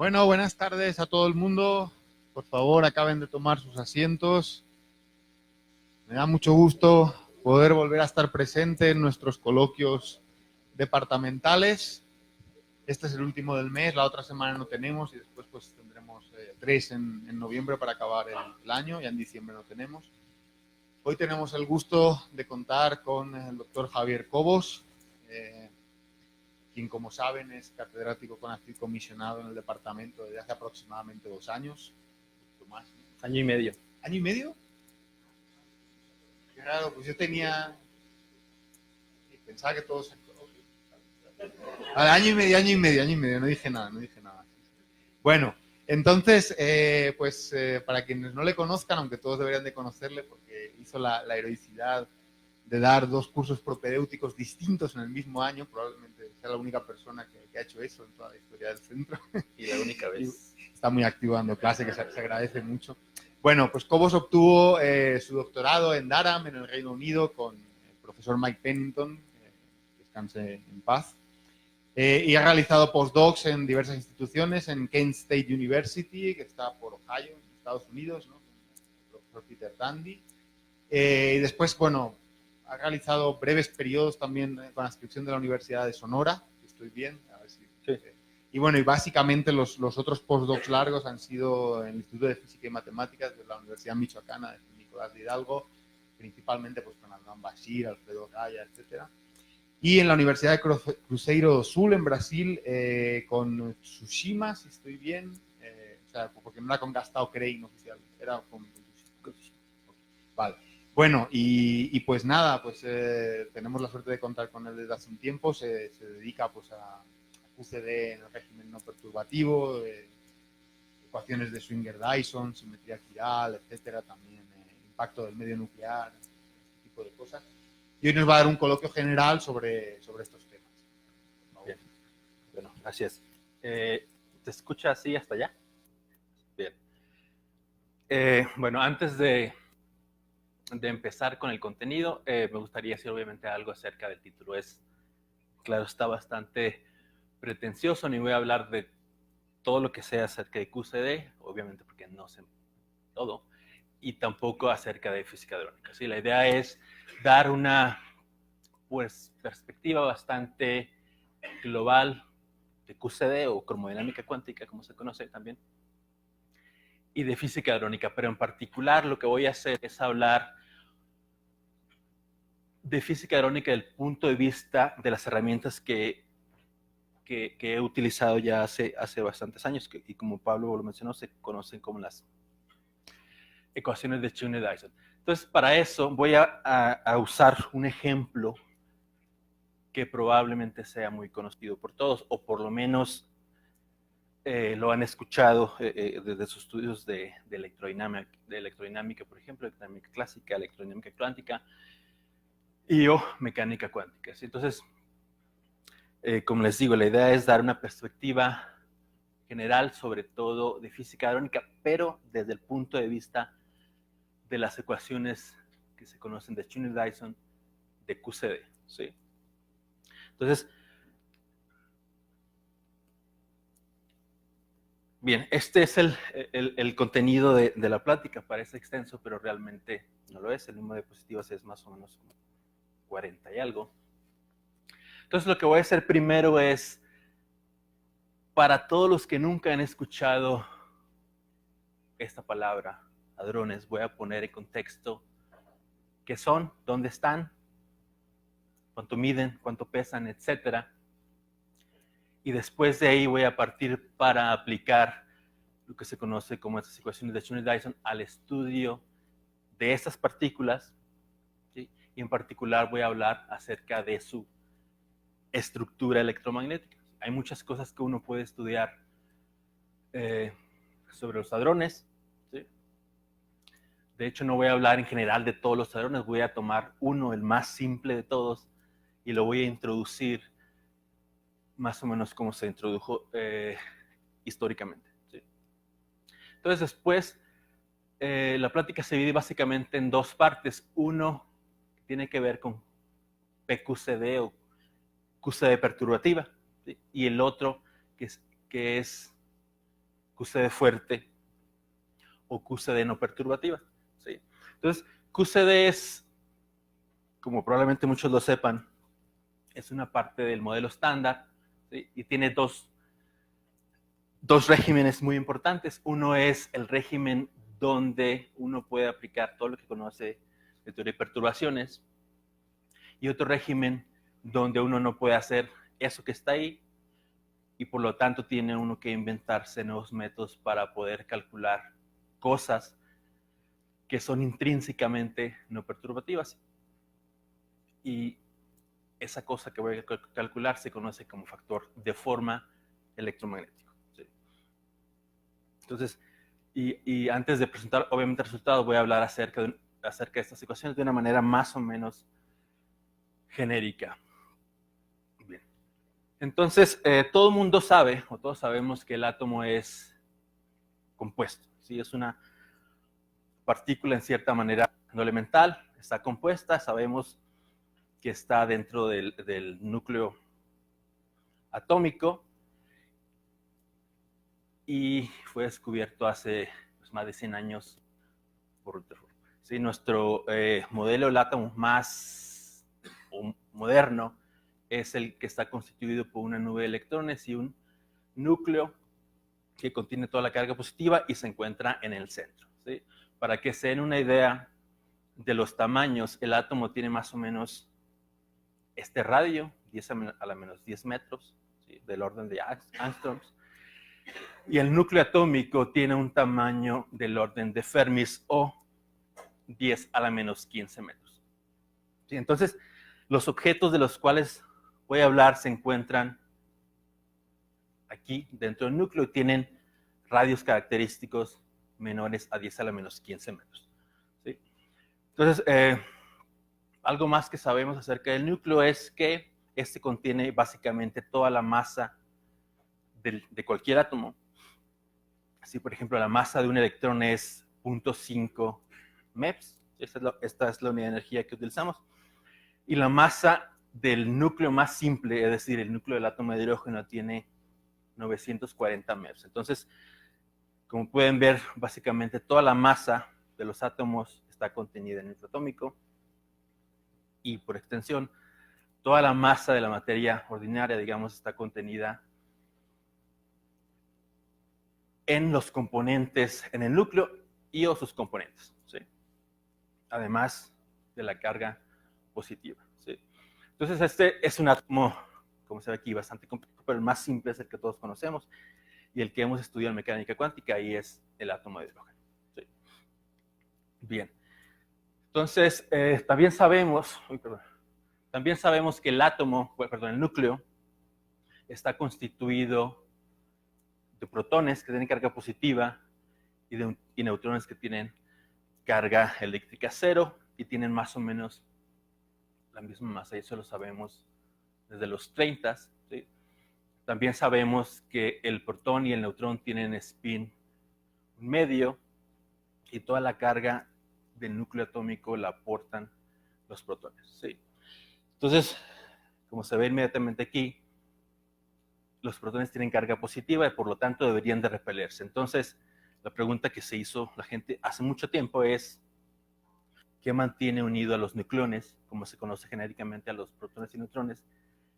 Bueno, buenas tardes a todo el mundo. Por favor, acaben de tomar sus asientos. Me da mucho gusto poder volver a estar presente en nuestros coloquios departamentales. Este es el último del mes, la otra semana no tenemos y después pues tendremos 3 en noviembre para acabar el año, ya en diciembre no tenemos. Hoy tenemos el gusto de contar con el doctor Javier Cobos, quien, como saben, es catedrático CONACYT comisionado en el departamento desde hace aproximadamente 2 años. Más. Año y medio. ¿Año y medio? Qué raro, pues yo tenía... Pensaba que todos... Año y medio, no dije nada. Bueno, entonces, para quienes no le conozcan, aunque todos deberían de conocerle, porque hizo la heroicidad de dar 2 cursos propedéuticos distintos en el mismo año, probablemente sea la única persona que ha hecho eso en toda la historia del centro. Y la única vez. Está muy activo dando clase, que se agradece mucho. Bueno, pues Cobos obtuvo su doctorado en Durham, en el Reino Unido, con el profesor Mike Pennington, descanse en paz, y ha realizado postdocs en diversas instituciones, en Kent State University, que está por Ohio, en Estados Unidos, ¿no? El profesor Peter Tandy. Y después, bueno, ha realizado breves periodos también con la inscripción de la Universidad de Sonora, si estoy bien, a ver si... Sí. Y bueno, y básicamente los otros postdocs largos han sido en el Instituto de Física y Matemáticas de la Universidad Michoacana de Nicolás de Hidalgo, principalmente pues con Adnan Bashir, Alfredo Raya, etcétera. Y en la Universidad de Cruzeiro do Sul, en Brasil, con Tsushima, si estoy bien, o sea, porque no era con Gastão Crane oficial, era con Tsushima. Vale. Bueno, y pues nada, pues tenemos la suerte de contar con él desde hace un tiempo, se dedica pues a QCD en el régimen no perturbativo, ecuaciones de Schwinger-Dyson, simetría quiral, etcétera, también impacto del medio nuclear, este tipo de cosas. Y hoy nos va a dar un coloquio general sobre estos temas. Bien. Bueno, gracias. ¿Te escucha así hasta allá? Bien. Bueno, antes de empezar con el contenido, me gustaría decir obviamente algo acerca del título. Claro, está bastante pretencioso, ni voy a hablar de todo lo que sea acerca de QCD, obviamente porque no sé todo, y tampoco acerca de física hadrónica. ¿Sí? La idea es dar una perspectiva bastante global de QCD o cromodinámica cuántica, como se conoce también, y de física hadrónica, pero en particular lo que voy a hacer es hablar de física hadrónica desde el punto de vista de las herramientas que he utilizado ya hace bastantes años, y como Pablo lo mencionó, se conocen como las ecuaciones de Schwinger-Dyson. Entonces, para eso voy a usar un ejemplo que probablemente sea muy conocido por todos, o por lo menos lo han escuchado desde sus estudios de electrodinámica, por ejemplo, electrodinámica clásica, electrodinámica cuántica y o mecánica cuántica. ¿Sí? Entonces, como les digo, la idea es dar una perspectiva general, sobre todo de física hadrónica, pero desde el punto de vista de las ecuaciones que se conocen de Schwinger-Dyson de QCD. ¿Sí? Entonces, bien, este es el contenido de la plática. Parece extenso, pero realmente no lo es. El número de diapositivas es más o menos como 40 y algo. Entonces, lo que voy a hacer primero es, para todos los que nunca han escuchado esta palabra, hadrones, voy a poner en contexto qué son, dónde están, cuánto miden, cuánto pesan, etc. Y después de ahí voy a partir para aplicar lo que se conoce como estas ecuaciones de Schwinger-Dyson al estudio de estas partículas, ¿sí? Y en particular voy a hablar acerca de su estructura electromagnética. Hay muchas cosas que uno puede estudiar sobre los hadrones, ¿sí? De hecho, no voy a hablar en general de todos los hadrones, voy a tomar uno, el más simple de todos, y lo voy a introducir más o menos como se introdujo históricamente. ¿Sí? Entonces, después, la plática se divide básicamente en 2 partes. Uno que tiene que ver con PQCD o QCD perturbativa, ¿sí? Y el otro que es QCD fuerte o QCD no perturbativa. ¿Sí? Entonces, QCD es, como probablemente muchos lo sepan, es una parte del modelo estándar, ¿sí? Y tiene dos regímenes muy importantes. Uno es el régimen donde uno puede aplicar todo lo que conoce de teoría de perturbaciones, y otro régimen donde uno no puede hacer eso que está ahí, y por lo tanto tiene uno que inventarse nuevos métodos para poder calcular cosas que son intrínsecamente no perturbativas. Y esa cosa que voy a calcular se conoce como factor de forma electromagnético. ¿Sí? Entonces, y antes de presentar obviamente el resultado, voy a hablar acerca de estas ecuaciones de una manera más o menos genérica. Bien. Entonces, todo el mundo sabe, o todos sabemos, que el átomo es compuesto. ¿Sí? Es una partícula en cierta manera no elemental, está compuesta, sabemos que está dentro del núcleo atómico, y fue descubierto hace más de 100 años por Rutherford. ¿Sí? Nuestro modelo del átomo más moderno es el que está constituido por una nube de electrones y un núcleo que contiene toda la carga positiva y se encuentra en el centro. ¿Sí? Para que se den una idea de los tamaños, el átomo tiene más o menos este radio, 10 a la menos 10 metros, ¿sí? Del orden de angstroms. Y el núcleo atómico tiene un tamaño del orden de Fermis, o 10 a la menos 15 metros. ¿Sí? Entonces, los objetos de los cuales voy a hablar se encuentran aquí dentro del núcleo y tienen radios característicos menores a 10 a la menos 15 metros. ¿Sí? Entonces, algo más que sabemos acerca del núcleo es que este contiene básicamente toda la masa de cualquier átomo. Si, por ejemplo, la masa de un electrón es 0.5 MeV, esta es la unidad de energía que utilizamos, y la masa del núcleo más simple, es decir, el núcleo del átomo de hidrógeno, tiene 940 MeV. Entonces, como pueden ver, básicamente toda la masa de los átomos está contenida en el núcleo atómico, y por extensión, toda la masa de la materia ordinaria, digamos, está contenida en los componentes, en el núcleo y o sus componentes, ¿sí? Además de la carga positiva, ¿sí? Entonces, este es un átomo, como se ve aquí, bastante complejo, pero el más simple es el que todos conocemos y el que hemos estudiado en mecánica cuántica, y es el átomo de hidrógeno, ¿sí? Bien. Entonces, también sabemos que el átomo, el núcleo, está constituido de protones que tienen carga positiva y neutrones que tienen carga eléctrica cero y tienen más o menos la misma masa, y eso lo sabemos desde los 30. ¿Sí? También sabemos que el protón y el neutrón tienen spin medio y toda la carga del núcleo atómico la aportan los protones. ¿Sí? Entonces, como se ve inmediatamente aquí, los protones tienen carga positiva y por lo tanto deberían de repelerse. Entonces, la pregunta que se hizo la gente hace mucho tiempo es: ¿qué mantiene unido a los nucleones, como se conoce genéricamente a los protones y neutrones,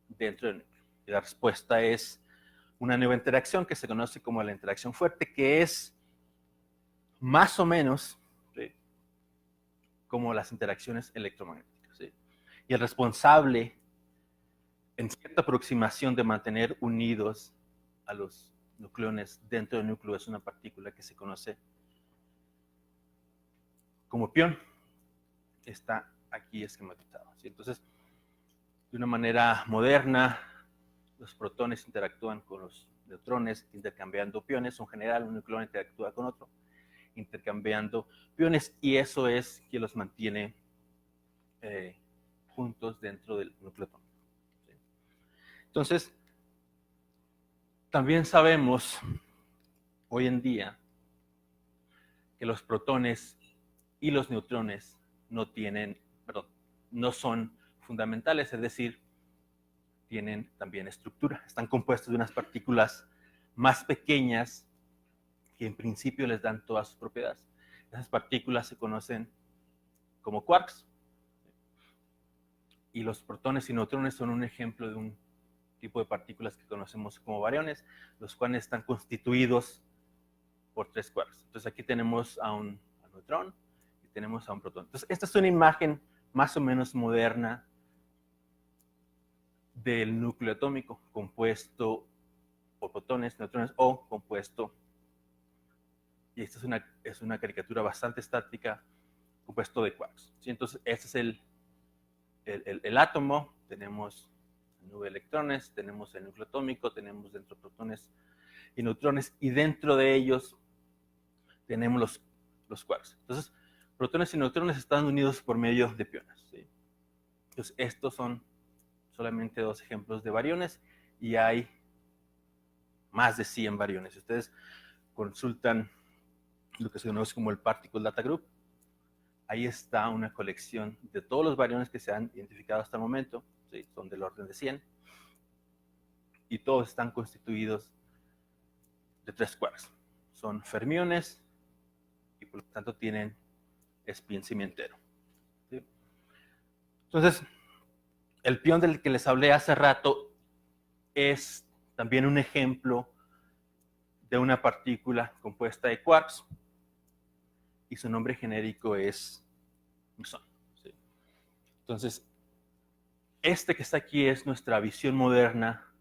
dentro del núcleo? Y la respuesta es una nueva interacción que se conoce como la interacción fuerte, que es más o menos, ¿sí?, como las interacciones electromagnéticas, ¿sí? Y el responsable, en cierta aproximación, de mantener unidos a los nucleones dentro del núcleo es una partícula que se conoce como pión. Está aquí esquematizado, ¿sí? Entonces, de una manera moderna, los protones interactúan con los neutrones intercambiando piones. En general, un nucleón interactúa con otro intercambiando piones, y eso es que los mantiene juntos dentro del núcleo atómico. ¿Sí? Entonces, también sabemos hoy en día que los protones y los neutrones no son fundamentales, es decir, tienen también estructura. Están compuestos de unas partículas más pequeñas que en principio les dan todas sus propiedades. Esas partículas se conocen como quarks. Y los protones y neutrones son un ejemplo de un tipo de partículas que conocemos como bariones, los cuales están constituidos por 3 quarks. Entonces aquí tenemos a un neutrón y tenemos a un protón. Entonces esta es una imagen más o menos moderna del núcleo atómico, compuesto por protones, neutrones o compuesto, y esta es una caricatura bastante estática, compuesto de quarks. ¿Sí? Entonces este es el átomo, tenemos la nube de electrones, tenemos el núcleo atómico, tenemos dentro protones y neutrones, y dentro de ellos tenemos los quarks. Entonces, protones y neutrones están unidos por medio de piones. ¿Sí? Entonces, estos son solamente 2 ejemplos de bariones, y hay más de 100 bariones. Si ustedes consultan lo que se conoce como el Particle Data Group, ahí está una colección de todos los bariones que se han identificado hasta el momento, ¿sí? Son del orden de 100, y todos están constituidos de 3 quarks. Son fermiones y por lo tanto tienen spin cimientero. ¿Sí? Entonces, el pión del que les hablé hace rato es también un ejemplo de una partícula compuesta de quarks, y su nombre genérico es mesón. ¿Sí? Entonces, este que está aquí es nuestra visión moderna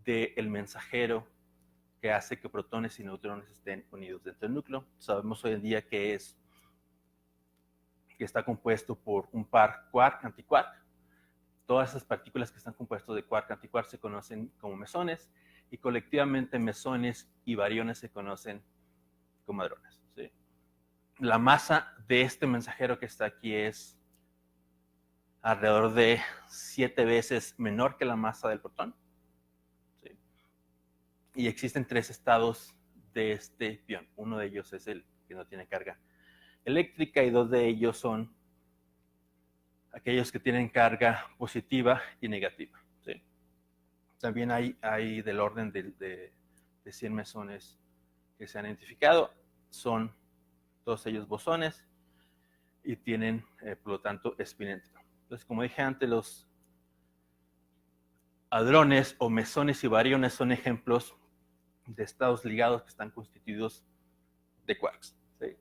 del mensajero que hace que protones y neutrones estén unidos dentro del núcleo. Sabemos hoy en día que está compuesto por un par quark-antiquark. Todas esas partículas que están compuestas de quark-antiquark se conocen como mesones, y colectivamente mesones y bariones se conocen como hadrones. ¿Sí? La masa de este mensajero que está aquí es alrededor de 7 veces menor que la masa del protón. ¿Sí? Y existen 3 estados de este pión. Uno de ellos es el que no tiene carga eléctrica, y 2 de ellos son aquellos que tienen carga positiva y negativa. ¿Sí? También hay del orden de 100 mesones que se han identificado. Son todos ellos bosones y tienen, por lo tanto, spin entero. Entonces, como dije antes, los hadrones o mesones y bariones son ejemplos de estados ligados que están constituidos de quarks. ¿Sí?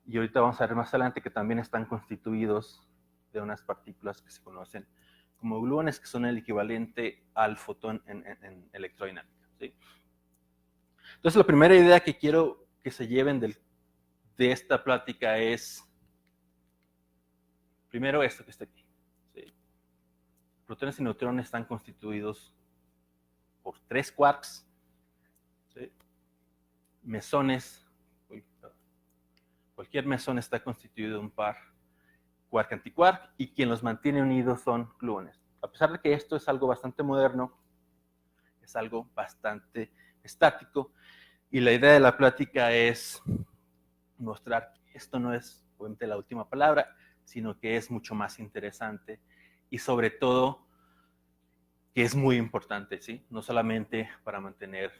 Y ahorita vamos a ver más adelante que también están constituidos de unas partículas que se conocen como gluones, que son el equivalente al fotón en electrodinámica. ¿Sí? Entonces, la primera idea que quiero que se lleven de esta plática es, primero, esto que está aquí. ¿Sí? Protones y neutrones están constituidos por 3 quarks. ¿Sí? Mesones, cualquier mesón está constituido de un par quark-antiquark, y quien los mantiene unidos son gluones. A pesar de que esto es algo bastante moderno, es algo bastante estático, y la idea de la plática es mostrar que esto no es obviamente la última palabra, sino que es mucho más interesante, y sobre todo que es muy importante, ¿sí? No solamente para mantener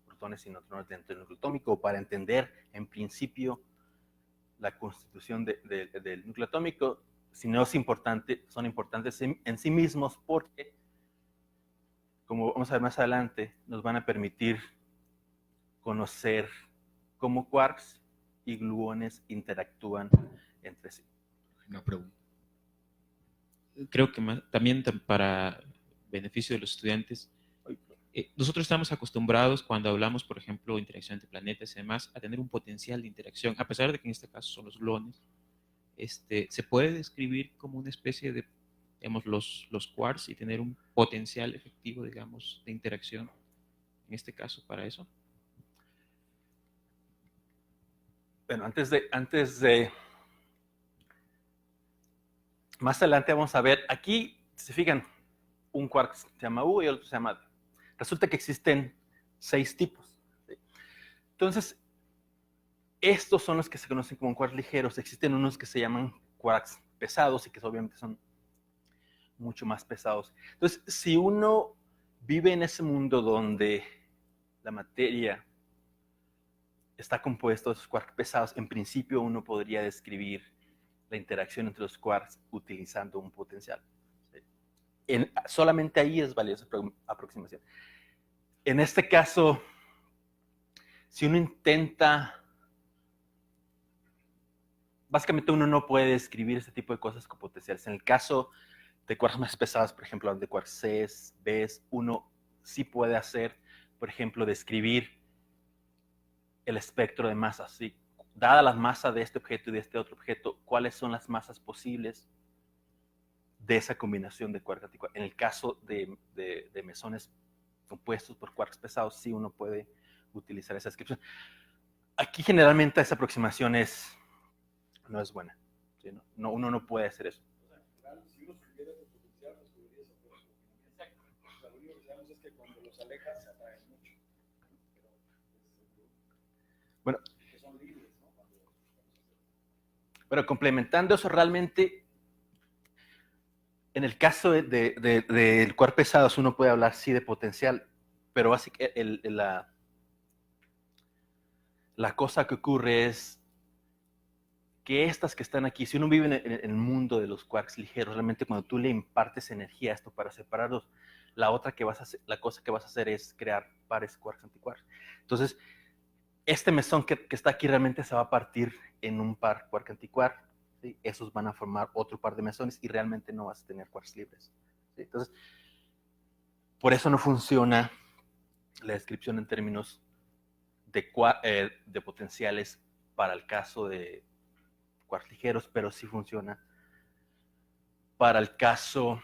protones y neutrones dentro del núcleo atómico, o para entender en principio la constitución del núcleo atómico, sino son importantes en sí mismos, porque, como vamos a ver más adelante, nos van a permitir conocer cómo quarks y gluones interactúan entre sí. Una pregunta. Creo que también para beneficio de los estudiantes, nosotros estamos acostumbrados cuando hablamos, por ejemplo, de interacción entre planetas y demás, a tener un potencial de interacción, a pesar de que en este caso son los gluones. Se puede describir como una especie de, digamos, los quarks, y tener un potencial efectivo, digamos, de interacción, en este caso, para eso. Bueno, antes de más adelante vamos a ver, aquí, si se fijan, un quark se llama U y el otro se llama D. Resulta que existen 6 tipos. ¿Sí? Entonces, estos son los que se conocen como quarks ligeros. Existen unos que se llaman quarks pesados, y que obviamente son mucho más pesados. Entonces, si uno vive en ese mundo donde la materia está compuesto de esos quarks pesados, en principio uno podría describir la interacción entre los quarks utilizando un potencial. Solamente ahí es válida esa aproximación. En este caso, si uno intenta, básicamente uno no puede describir este tipo de cosas con potenciales. En el caso de quarks más pesados, por ejemplo, de quarks Cs, Bs, uno sí puede hacer, por ejemplo, describir el espectro de masas, ¿sí? Dada la masa de este objeto y de este otro objeto, ¿cuáles son las masas posibles de esa combinación de quark antiquark? En el caso de mesones compuestos por quarks pesados, sí uno puede utilizar esa descripción. Aquí generalmente esa aproximación no es buena, ¿sí? Uno no puede hacer eso. Si uno supiera tu potencial, pues podrías hacer eso. Exacto. O sea, lo único que sabemos es que cuando los alejas se atraen mucho. Bueno, que son libres, ¿no? pero complementando eso, realmente, en el caso del quark pesados, uno puede hablar sí de potencial, pero básicamente la cosa que ocurre es que estas que están aquí, si uno vive en el mundo de los quarks ligeros, realmente cuando tú le impartes energía a esto para separarlos, la cosa que vas a hacer es crear pares quarks antiquarks. Entonces, este mesón que está aquí realmente se va a partir en un par quark antiquark, ¿sí? Esos van a formar otro par de mesones y realmente no vas a tener quarks libres, ¿sí? Entonces, por eso no funciona la descripción en términos de potenciales para el caso de quarks ligeros, pero sí funciona para el caso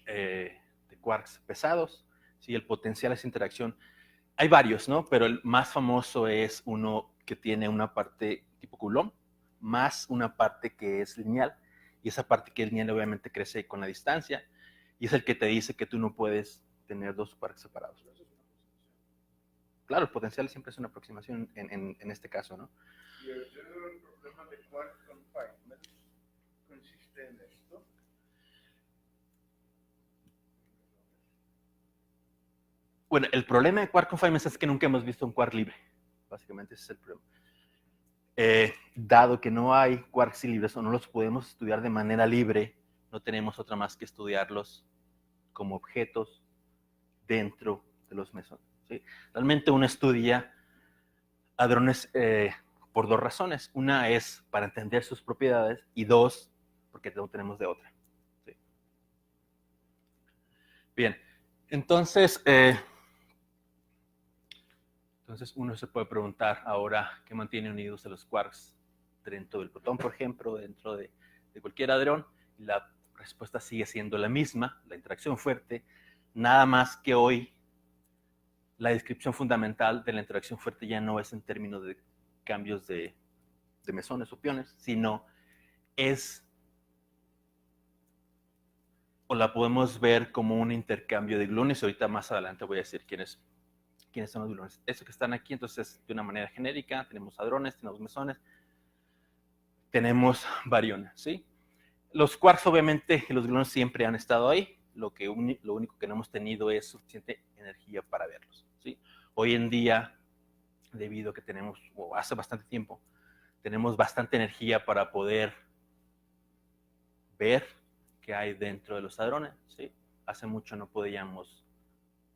de quarks pesados. ¿Sí? El potencial es interacción. Hay varios, ¿no? Pero el más famoso es uno que tiene una parte tipo Coulomb, más una parte que es lineal. Y esa parte que es lineal obviamente crece con la distancia. Y es el que te dice que tú no puedes tener dos quarks separados. Claro, el potencial siempre es una aproximación en este caso, ¿no? Y el problema de quark confinement consiste en esto. Bueno, el problema de quark confinement es que nunca hemos visto un quark libre. Básicamente ese es el problema. Dado que no hay quarks libres o no los podemos estudiar de manera libre, no tenemos otra más que estudiarlos como objetos dentro de los mesones, ¿sí? Realmente uno estudia hadrones por dos razones. Una es para entender sus propiedades y dos, porque no tenemos de otra, ¿sí? Bien, entonces uno se puede preguntar ahora qué mantiene unidos a los quarks dentro del protón, por ejemplo, dentro de cualquier hadrón. Y la respuesta sigue siendo la misma, la interacción fuerte, nada más que hoy la descripción fundamental de la interacción fuerte ya no es en términos de cambios de mesones o piones, sino o la podemos ver como un intercambio de gluones. Ahorita más adelante voy a decir quiénes son los gluones. Estos que están aquí, entonces, de una manera genérica, tenemos hadrones, tenemos mesones, tenemos bariones, ¿sí? Los quarks, obviamente, los gluones siempre han estado ahí. Lo único que no hemos tenido es suficiente energía para verlos, ¿sí? Hoy en día, debido a que tenemos, o hace bastante tiempo, tenemos bastante energía para poder ver qué hay dentro de los hadrones, ¿sí? Hace mucho no podíamos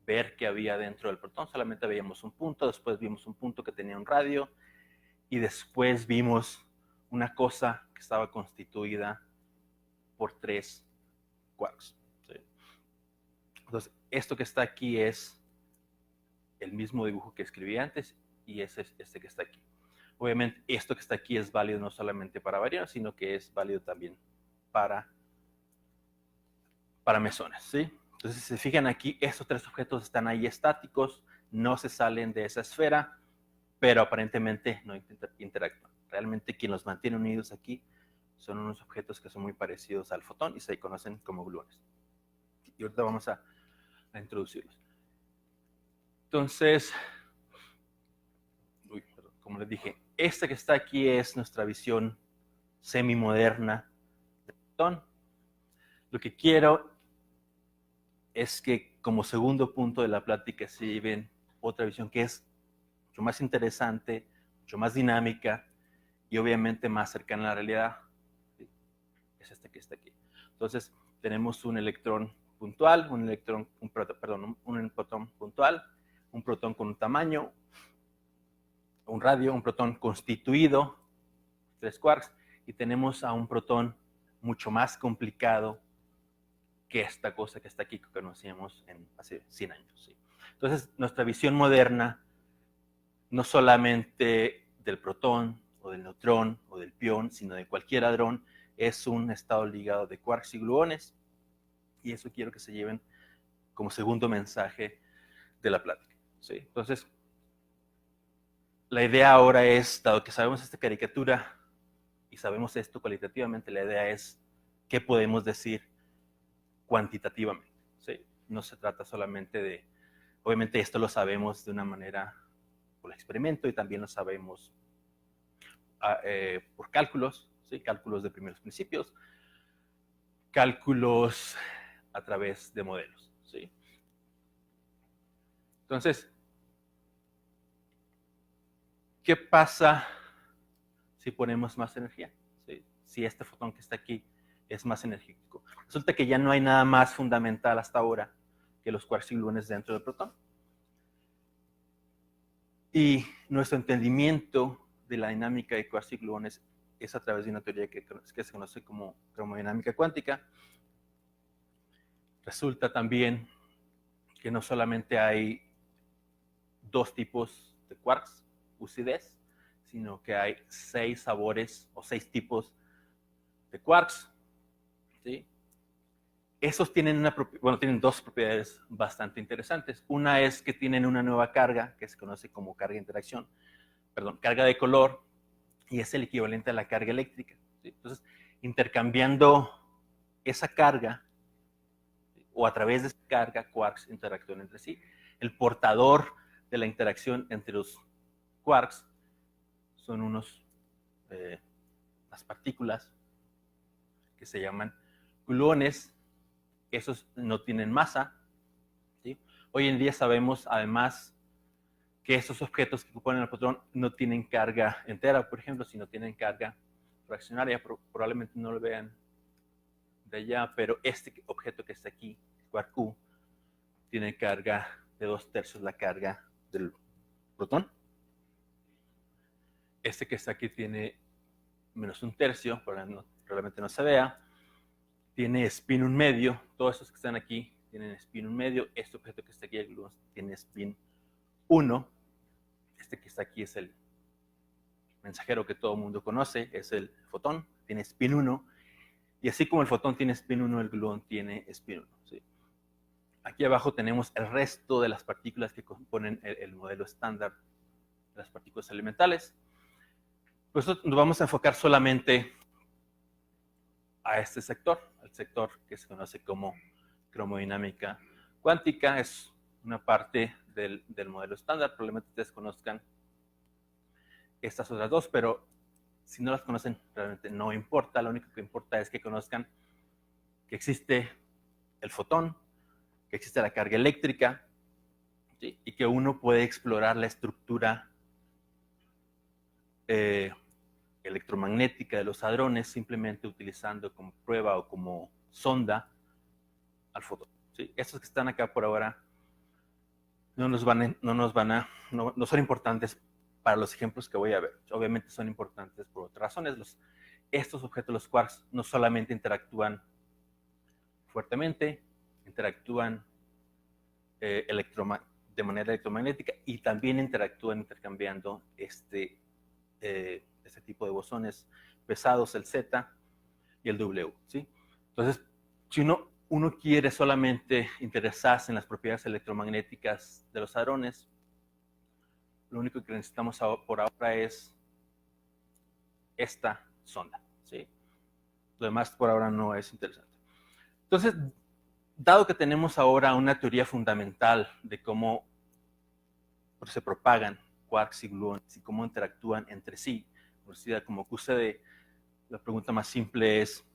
ver qué había dentro del protón, solamente veíamos un punto, después vimos un punto que tenía un radio, y después vimos una cosa que estaba constituida por 3 quarks, ¿sí? Entonces, esto que está aquí es el mismo dibujo que escribí antes, y ese es este que está aquí. Obviamente, esto que está aquí es válido no solamente para bariones, sino que es válido también para mesones, ¿sí? Entonces, si se fijan aquí, estos 3 objetos están ahí estáticos, no se salen de esa esfera, pero aparentemente no interactúan. Realmente quien los mantiene unidos aquí son unos objetos que son muy parecidos al fotón y se conocen como gluones. Y ahorita vamos a introducirlos. Entonces, como les dije, esta que está aquí es nuestra visión semi-moderna del fotón. Lo que quiero es que como segundo punto de la plática se lleven otra visión que es mucho más interesante, mucho más dinámica y obviamente más cercana a la realidad. ¿Sí? Es este que está aquí. Entonces, tenemos un electrón puntual, un protón puntual, un protón con un tamaño, un radio, un protón constituido, 3 quarks, y tenemos a un protón mucho más complicado que esta cosa que está aquí que conocíamos hace 100 años. ¿Sí? Entonces, nuestra visión moderna, no solamente del protón, o del neutrón, o del pión, sino de cualquier hadrón, es un estado ligado de quarks y gluones, y eso quiero que se lleven como segundo mensaje de la plática. ¿Sí? Entonces, la idea ahora es, dado que sabemos esta caricatura y sabemos esto cualitativamente, la idea es qué podemos decir cuantitativamente. ¿Sí? No se trata solamente de, obviamente esto lo sabemos de una manera por experimento y también lo sabemos por cálculos, ¿sí? Cálculos de primeros principios, cálculos a través de modelos. ¿Sí? Entonces, ¿qué pasa si ponemos más energía? ¿Sí? Si este fotón que está aquí es más energético. Resulta que ya no hay nada más fundamental hasta ahora que los quarks y gluones dentro del protón. Y nuestro entendimiento de la dinámica de quarks y gluones es a través de una teoría que se conoce como cromodinámica cuántica. Resulta también que no solamente hay 2 tipos de quarks, Us y Des, sino que hay 6 sabores o 6 tipos de quarks. ¿Sí? Esos tienen, tienen 2 propiedades bastante interesantes. Una es que tienen una nueva carga, que se conoce como carga de interacción, carga de color, y es el equivalente a la carga eléctrica. ¿Sí? Entonces, intercambiando esa carga, ¿sí? O a través de esa carga, quarks interactúan entre sí. El portador de la interacción entre los quarks son las partículas que se llaman gluones. Esos no tienen masa. ¿Sí? Hoy en día sabemos, además, que estos objetos que ocupan el protón no tienen carga entera, por ejemplo, sino tienen carga fraccionaria. Probablemente no lo vean de allá, pero este objeto que está aquí, quark Q, tiene carga de 2/3 la carga del protón. Este que está aquí tiene menos 1/3, probablemente no se vea. Tiene spin 1/2. Todos estos que están aquí tienen spin 1/2. Este objeto que está aquí, el gluón, tiene spin 1. Este que está aquí es el mensajero que todo el mundo conoce, es el fotón, tiene spin 1. Y así como el fotón tiene spin 1, el gluón tiene spin 1. ¿Sí? Aquí abajo tenemos el resto de las partículas que componen el modelo estándar de las partículas elementales. Pues nos vamos a enfocar solamente a este sector, al sector que se conoce como cromodinámica cuántica. Es una parte del modelo estándar. Probablemente ustedes conozcan estas otras 2, pero si no las conocen, realmente no importa. Lo único que importa es que conozcan que existe el fotón, que existe la carga eléctrica, ¿sí? Y que uno puede explorar la estructura electromagnética de los hadrones simplemente utilizando como prueba o como sonda al fotón. ¿Sí? Estos que están acá por ahora no son importantes para los ejemplos que voy a ver. Obviamente son importantes por otras razones. Estos objetos, los quarks, no solamente interactúan fuertemente, interactúan de manera electromagnética y también interactúan intercambiando este tipo de bosones pesados, el Z y el W. ¿Sí? Entonces, si uno quiere solamente interesarse en las propiedades electromagnéticas de los hadrones, lo único que necesitamos por ahora es esta sonda. ¿Sí? Lo demás por ahora no es interesante. Entonces, dado que tenemos ahora una teoría fundamental de cómo se propagan quarks y gluones y cómo interactúan entre sí, como QCD, la pregunta más simple es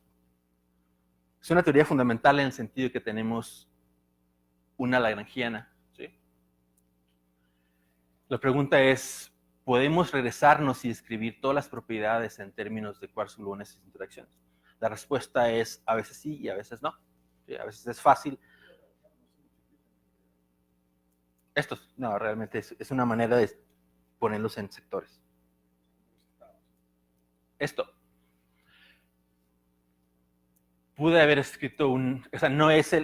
una teoría fundamental en el sentido de que tenemos una lagrangiana, ¿sí? La pregunta es, ¿podemos regresarnos y describir todas las propiedades en términos de quarks, gluones y sus interacciones? La respuesta es a veces sí y a veces no. Sí, a veces es fácil. Esto no, realmente es una manera de ponerlos en sectores. Esto. Pude haber escrito o sea, no es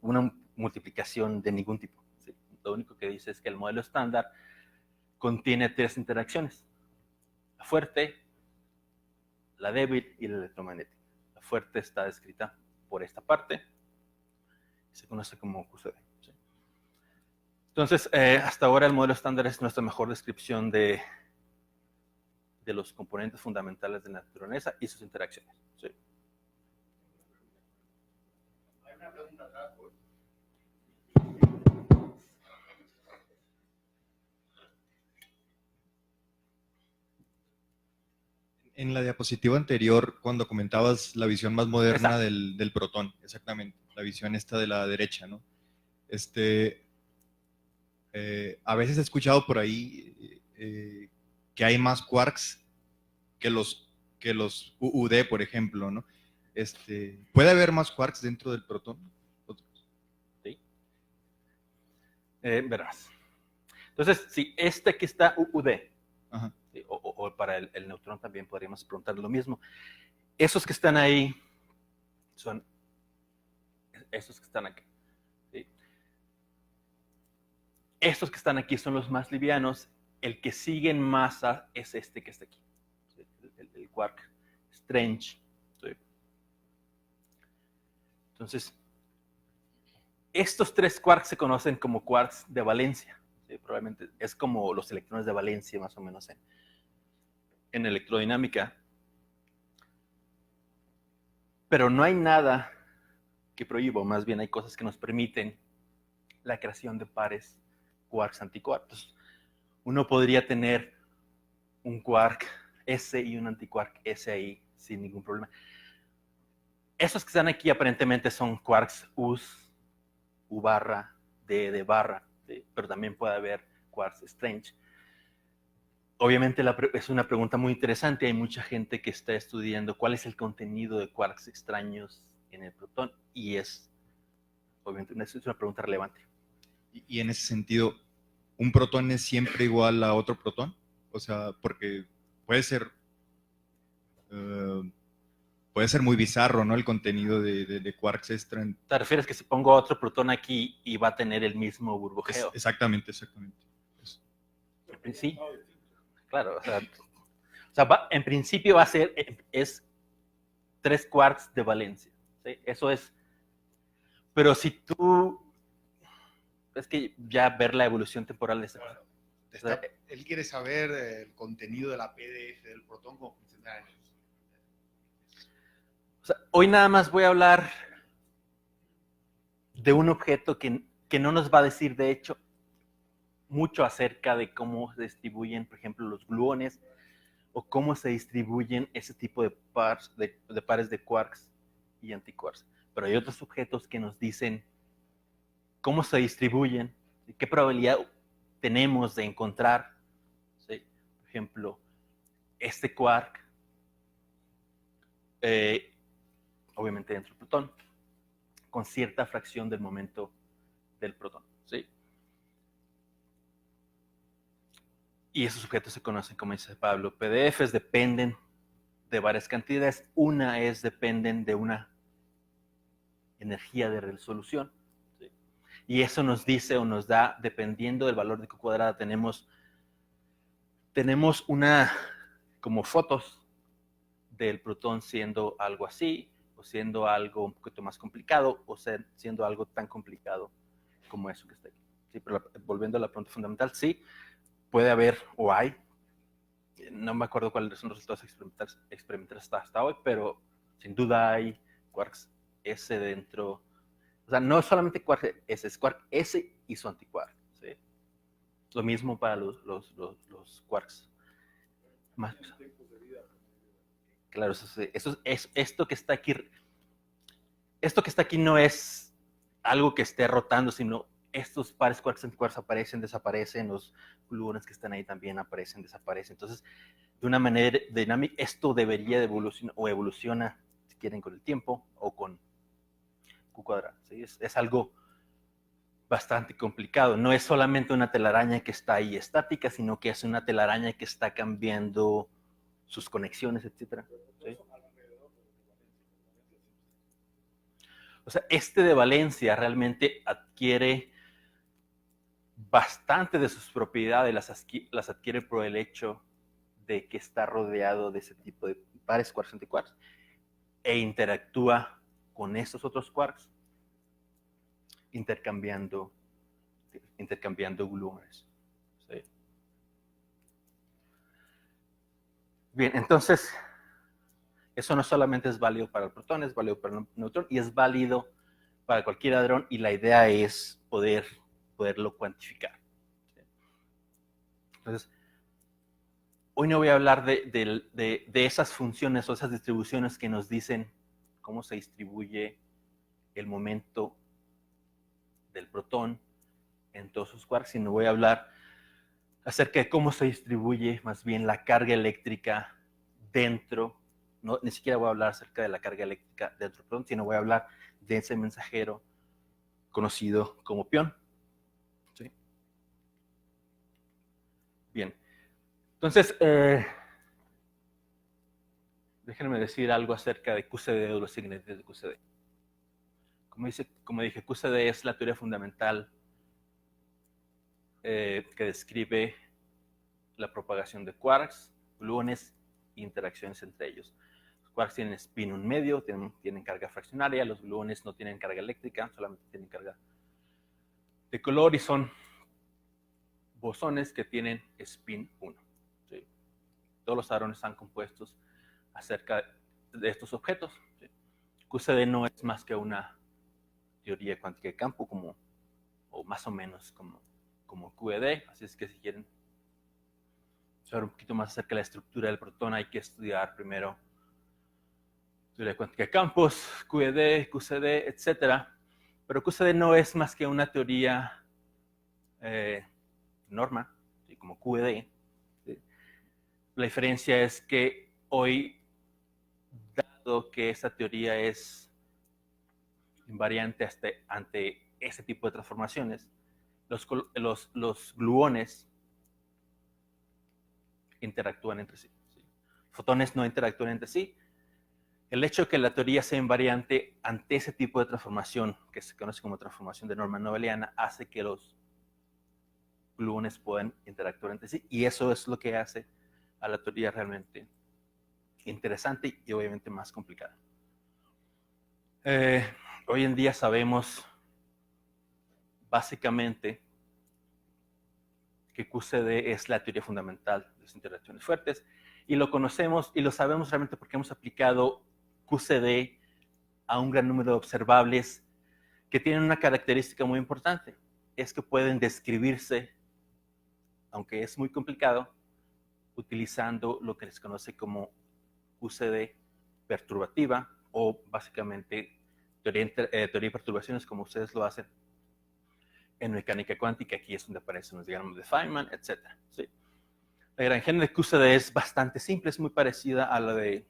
una multiplicación de ningún tipo. ¿Sí? Lo único que dice es que el modelo estándar contiene 3 interacciones. La fuerte, la débil y la electromagnética. La fuerte está descrita por esta parte. Se conoce como QCD. ¿Sí? Entonces, hasta ahora el modelo estándar es nuestra mejor descripción de los componentes fundamentales de la naturaleza y sus interacciones. ¿Sí? Hay una pregunta atrás, pues. En la diapositiva anterior, cuando comentabas la visión más moderna Exacto. del protón, exactamente, la visión esta de la derecha, ¿no? A veces he escuchado por ahí que hay más quarks que los UUD, por ejemplo, ¿no? ¿Puede haber más quarks dentro del protón? ¿Sí? Verás. Entonces, si este aquí está UUD, Ajá. ¿sí? O para el neutrón también podríamos preguntar lo mismo. Esos que están ahí son esos que están aquí. ¿Sí? Estos que están aquí son los más livianos. El que sigue en masa es este que está aquí. ¿Sí? El quark strange. ¿Sí? Entonces, estos 3 quarks se conocen como quarks de valencia. ¿Sí? Probablemente es como los electrones de valencia, más o menos, en electrodinámica. Pero no hay nada que prohíba, más bien hay cosas que nos permiten la creación de pares quarks-antiquarks. Uno podría tener un quark S y un antiquark S ahí sin ningún problema. Esos que están aquí aparentemente son quarks U's, U barra, D barra, ¿sí? Pero también puede haber quarks strange. Obviamente es una pregunta muy interesante. Hay mucha gente que está estudiando cuál es el contenido de quarks extraños en el protón y obviamente es una pregunta relevante. Y en ese sentido, ¿un protón es siempre igual a otro protón? O sea, porque puede ser muy bizarro, ¿no? El contenido de quarks extra. ¿Te refieres que si pongo otro protón aquí y va a tener el mismo burbujeo? Exactamente. Sí, claro. O sea, en principio va a ser, es 3 quarks de valencia. ¿Sí? Eso es. Pero si tú, es que ya ver la evolución temporal de esta cosa. Él quiere saber el contenido de la PDF del protón como funciona. O sea, hoy nada más voy a hablar de un objeto que no nos va a decir, de hecho, mucho acerca de cómo se distribuyen, por ejemplo, los gluones o cómo se distribuyen ese tipo de pares de quarks y antiquarks. Pero hay otros objetos que nos dicen cómo se distribuyen y qué probabilidad tenemos de encontrar, ¿sí? Por ejemplo, este quark, obviamente dentro del protón, con cierta fracción del momento del protón. ¿Sí? Y esos objetos se conocen, como dice Pablo, PDFs, dependen de varias cantidades. Una dependen de una energía de resolución. ¿Sí? Y eso nos dice o nos da, dependiendo del valor de Q cuadrada, tenemos una, como fotos del protón siendo algo así, o siendo algo un poquito más complicado, o siendo algo tan complicado como eso que está aquí. ¿Sí? Pero volviendo a la pregunta fundamental, sí, puede haber o hay, no me acuerdo cuáles son los resultados experimentales hasta hoy, pero sin duda hay quarks S dentro. O sea, no solamente quark S, es quark S y su antiquark. ¿Sí? Lo mismo para los quarks. Más. Claro, esto que está aquí. Esto que está aquí no es algo que esté rotando, sino estos pares quarks antiquarks aparecen, desaparecen, los gluones que están ahí también aparecen, desaparecen. Entonces, de una manera dinámica, esto debería de evolucionar, o evoluciona, si quieren, con el tiempo, o con Q cuadrado. ¿Sí? Es algo bastante complicado. No es solamente una telaraña que está ahí estática, sino que es una telaraña que está cambiando sus conexiones, etc. ¿Sí? O sea, de valencia realmente adquiere bastante de sus propiedades, las adquiere por el hecho de que está rodeado de ese tipo de pares quarks antiquarks e interactúa con estos otros quarks intercambiando gluones. ¿Sí? Bien, entonces, eso no solamente es válido para el protón, es válido para el neutrón y es válido para cualquier hadrón, y la idea es poderlo cuantificar. ¿Sí? Entonces, hoy no voy a hablar de esas funciones o esas distribuciones que nos dicen cómo se distribuye el momento del protón en todos sus quarks, sino voy a hablar acerca de cómo se distribuye más bien la carga eléctrica dentro, no, ni siquiera voy a hablar acerca de la carga eléctrica dentro del protón, sino voy a hablar de ese mensajero conocido como pión. ¿Sí? Bien. Entonces, déjenme decir algo acerca de QCD o los ingredientes de QCD. Como dije, QCD es la teoría fundamental que describe la propagación de quarks, gluones e interacciones entre ellos. Los quarks tienen spin 1 medio, tienen carga fraccionaria, los gluones no tienen carga eléctrica, solamente tienen carga de color y son bosones que tienen spin 1. ¿Sí? Todos los hadrones están compuestos acerca de estos objetos. ¿Sí? QCD no es más que una teoría cuántica de campo, o más o menos como QED, así es que si quieren saber un poquito más acerca de la estructura del protón, hay que estudiar primero teoría cuántica de campos, QED, QCD, etc. Pero QCD no es más que una teoría norma, ¿sí? Como QED. ¿Sí? La diferencia es que hoy, dado que esta teoría es invariante ante este tipo de transformaciones, los gluones interactúan entre sí. ¿Sí? Fotones no interactúan entre sí. El hecho de que la teoría sea invariante ante ese tipo de transformación, que se conoce como transformación de norma noveliana, hace que los gluones puedan interactuar entre sí, y eso es lo que hace a la teoría realmente interesante y obviamente más complicada. Hoy en día sabemos básicamente que QCD es la teoría fundamental de las interacciones fuertes, y lo conocemos y lo sabemos realmente porque hemos aplicado QCD a un gran número de observables que tienen una característica muy importante, es que pueden describirse, aunque es muy complicado, utilizando lo que se conoce como QCD perturbativa, o básicamente teoría de perturbaciones, como ustedes lo hacen en mecánica cuántica. Aquí es donde aparecen los diagramas de Feynman, etc. ¿Sí? La granja de QCD es bastante simple, es muy parecida a la de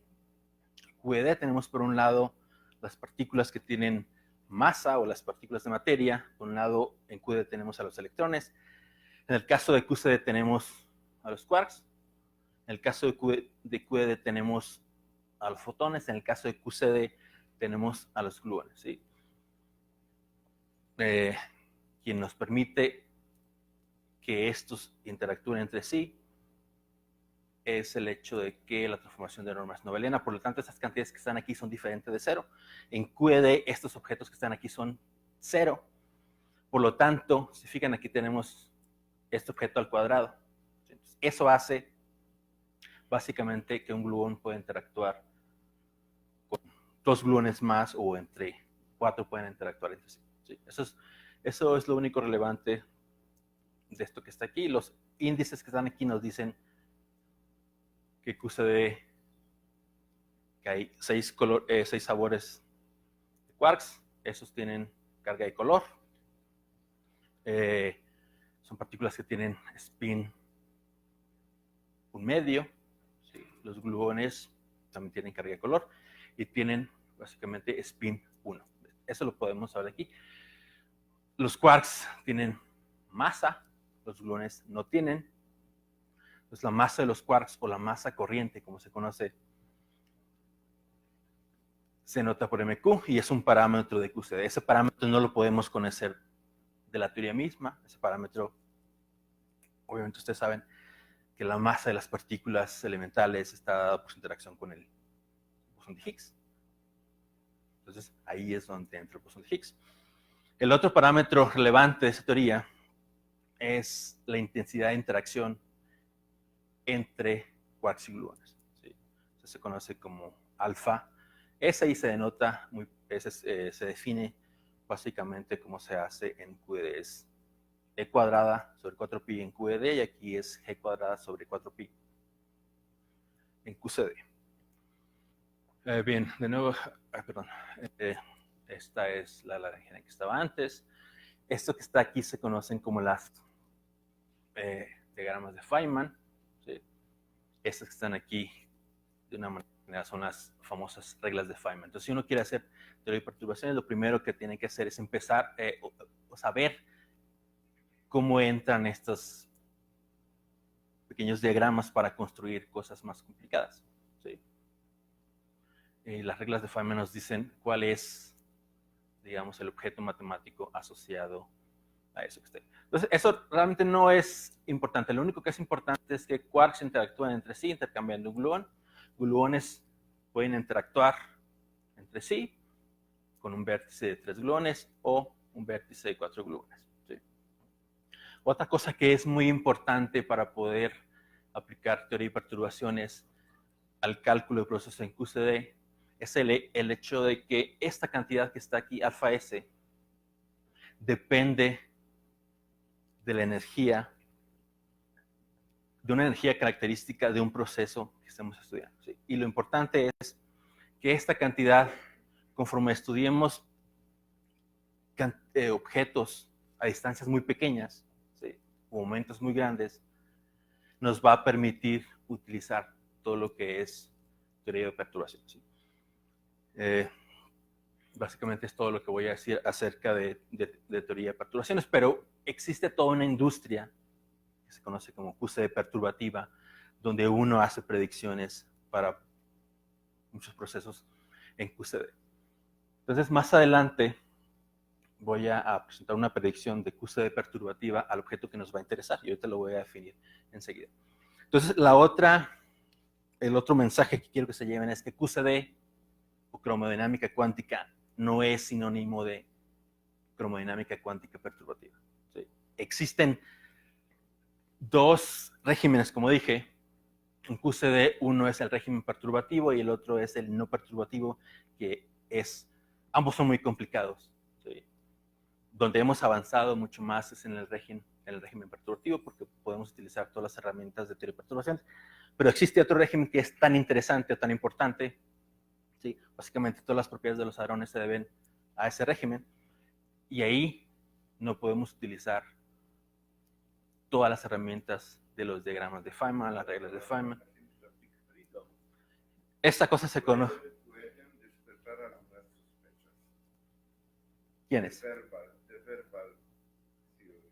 QED. Tenemos por un lado las partículas que tienen masa, o las partículas de materia. Por un lado, en QED tenemos a los electrones. En el caso de QCD tenemos a los quarks. En el caso de QED tenemos a los fotones. En el caso de QCD tenemos a los gluones. ¿Sí? Quien nos permite que estos interactúen entre sí es el hecho de que la transformación de norma es noveliana. Por lo tanto, estas cantidades que están aquí son diferentes de cero. En QED, estos objetos que están aquí son cero. Por lo tanto, si fijan, aquí tenemos este objeto al cuadrado. Entonces, eso hace básicamente que un gluón pueda interactuar con dos gluones más, o entre 4 pueden interactuar entre sí. ¿Sí? Eso es lo único relevante de esto que está aquí. Los índices que están aquí nos dicen que QCD, que hay 6 sabores de quarks, esos tienen carga de color. Son partículas que tienen spin 1/2. ¿Sí? Los gluones también tienen carga de color y tienen básicamente spin 1. Eso lo podemos ver aquí. Los quarks tienen masa, los gluones no tienen. Entonces la masa de los quarks, o la masa corriente, como se conoce, se nota por MQ y es un parámetro de QCD. Ese parámetro no lo podemos conocer de la teoría misma. Ese parámetro, obviamente ustedes saben que la masa de las partículas elementales está dada por su interacción con el bosón de Higgs. Entonces ahí es donde entra el bosón de Higgs. El otro parámetro relevante de esa teoría es la intensidad de interacción entre quarks y gluones. ¿Sí? Eso se conoce como alfa. Ese ahí se denota, se define básicamente como se hace en QED. Es E cuadrada sobre 4pi en QED y aquí es G cuadrada sobre 4pi en QCD. Bien, de nuevo, perdón. Esta es la Lagrangiana que estaba antes. Esto que está aquí se conocen como las diagramas de Feynman. ¿Sí? Estas que están aquí, de una manera, son las famosas reglas de Feynman. Entonces, si uno quiere hacer teoría de perturbaciones, lo primero que tiene que hacer es empezar o saber cómo entran estos pequeños diagramas para construir cosas más complicadas. ¿Sí? Las reglas de Feynman nos dicen cuál es, digamos, el objeto matemático asociado a eso que esté. Entonces, eso realmente no es importante. Lo único que es importante es que quarks interactúan entre sí intercambiando un gluón. Gluones pueden interactuar entre sí con un vértice de 3 gluones o un vértice de 4 gluones. ¿Sí? Otra cosa que es muy importante para poder aplicar teoría de perturbaciones al cálculo de procesos en QCD es el hecho de que esta cantidad que está aquí, alfa S, depende de la energía, de una energía característica de un proceso que estamos estudiando. ¿Sí? Y lo importante es que esta cantidad, conforme estudiemos objetos a distancias muy pequeñas, ¿sí? O momentos muy grandes, nos va a permitir utilizar todo lo que es teoría de perturbación. ¿Sí? Básicamente es todo lo que voy a decir acerca de teoría de perturbaciones, pero existe toda una industria que se conoce como QCD perturbativa, donde uno hace predicciones para muchos procesos en QCD. Entonces, más adelante voy a presentar una predicción de QCD perturbativa al objeto que nos va a interesar y ahorita lo voy a definir enseguida. Entonces, el otro mensaje que quiero que se lleven es que QCD o cromodinámica cuántica no es sinónimo de cromodinámica cuántica perturbativa. ¿Sí? Existen dos regímenes, como dije. En QCD uno es el régimen perturbativo y el otro es el no perturbativo, que ambos son muy complicados. ¿Sí? Donde hemos avanzado mucho más es en el régimen perturbativo, porque podemos utilizar todas las herramientas de teoría de perturbaciones. Pero existe otro régimen que es tan interesante o tan importante. ¿Sí? Básicamente todas las propiedades de los hadrones se deben a ese régimen y ahí no podemos utilizar todas las herramientas de los diagramas de Feynman, las reglas de Feynman. Esta cosa se conoce. ¿Quién es? De verbal theory.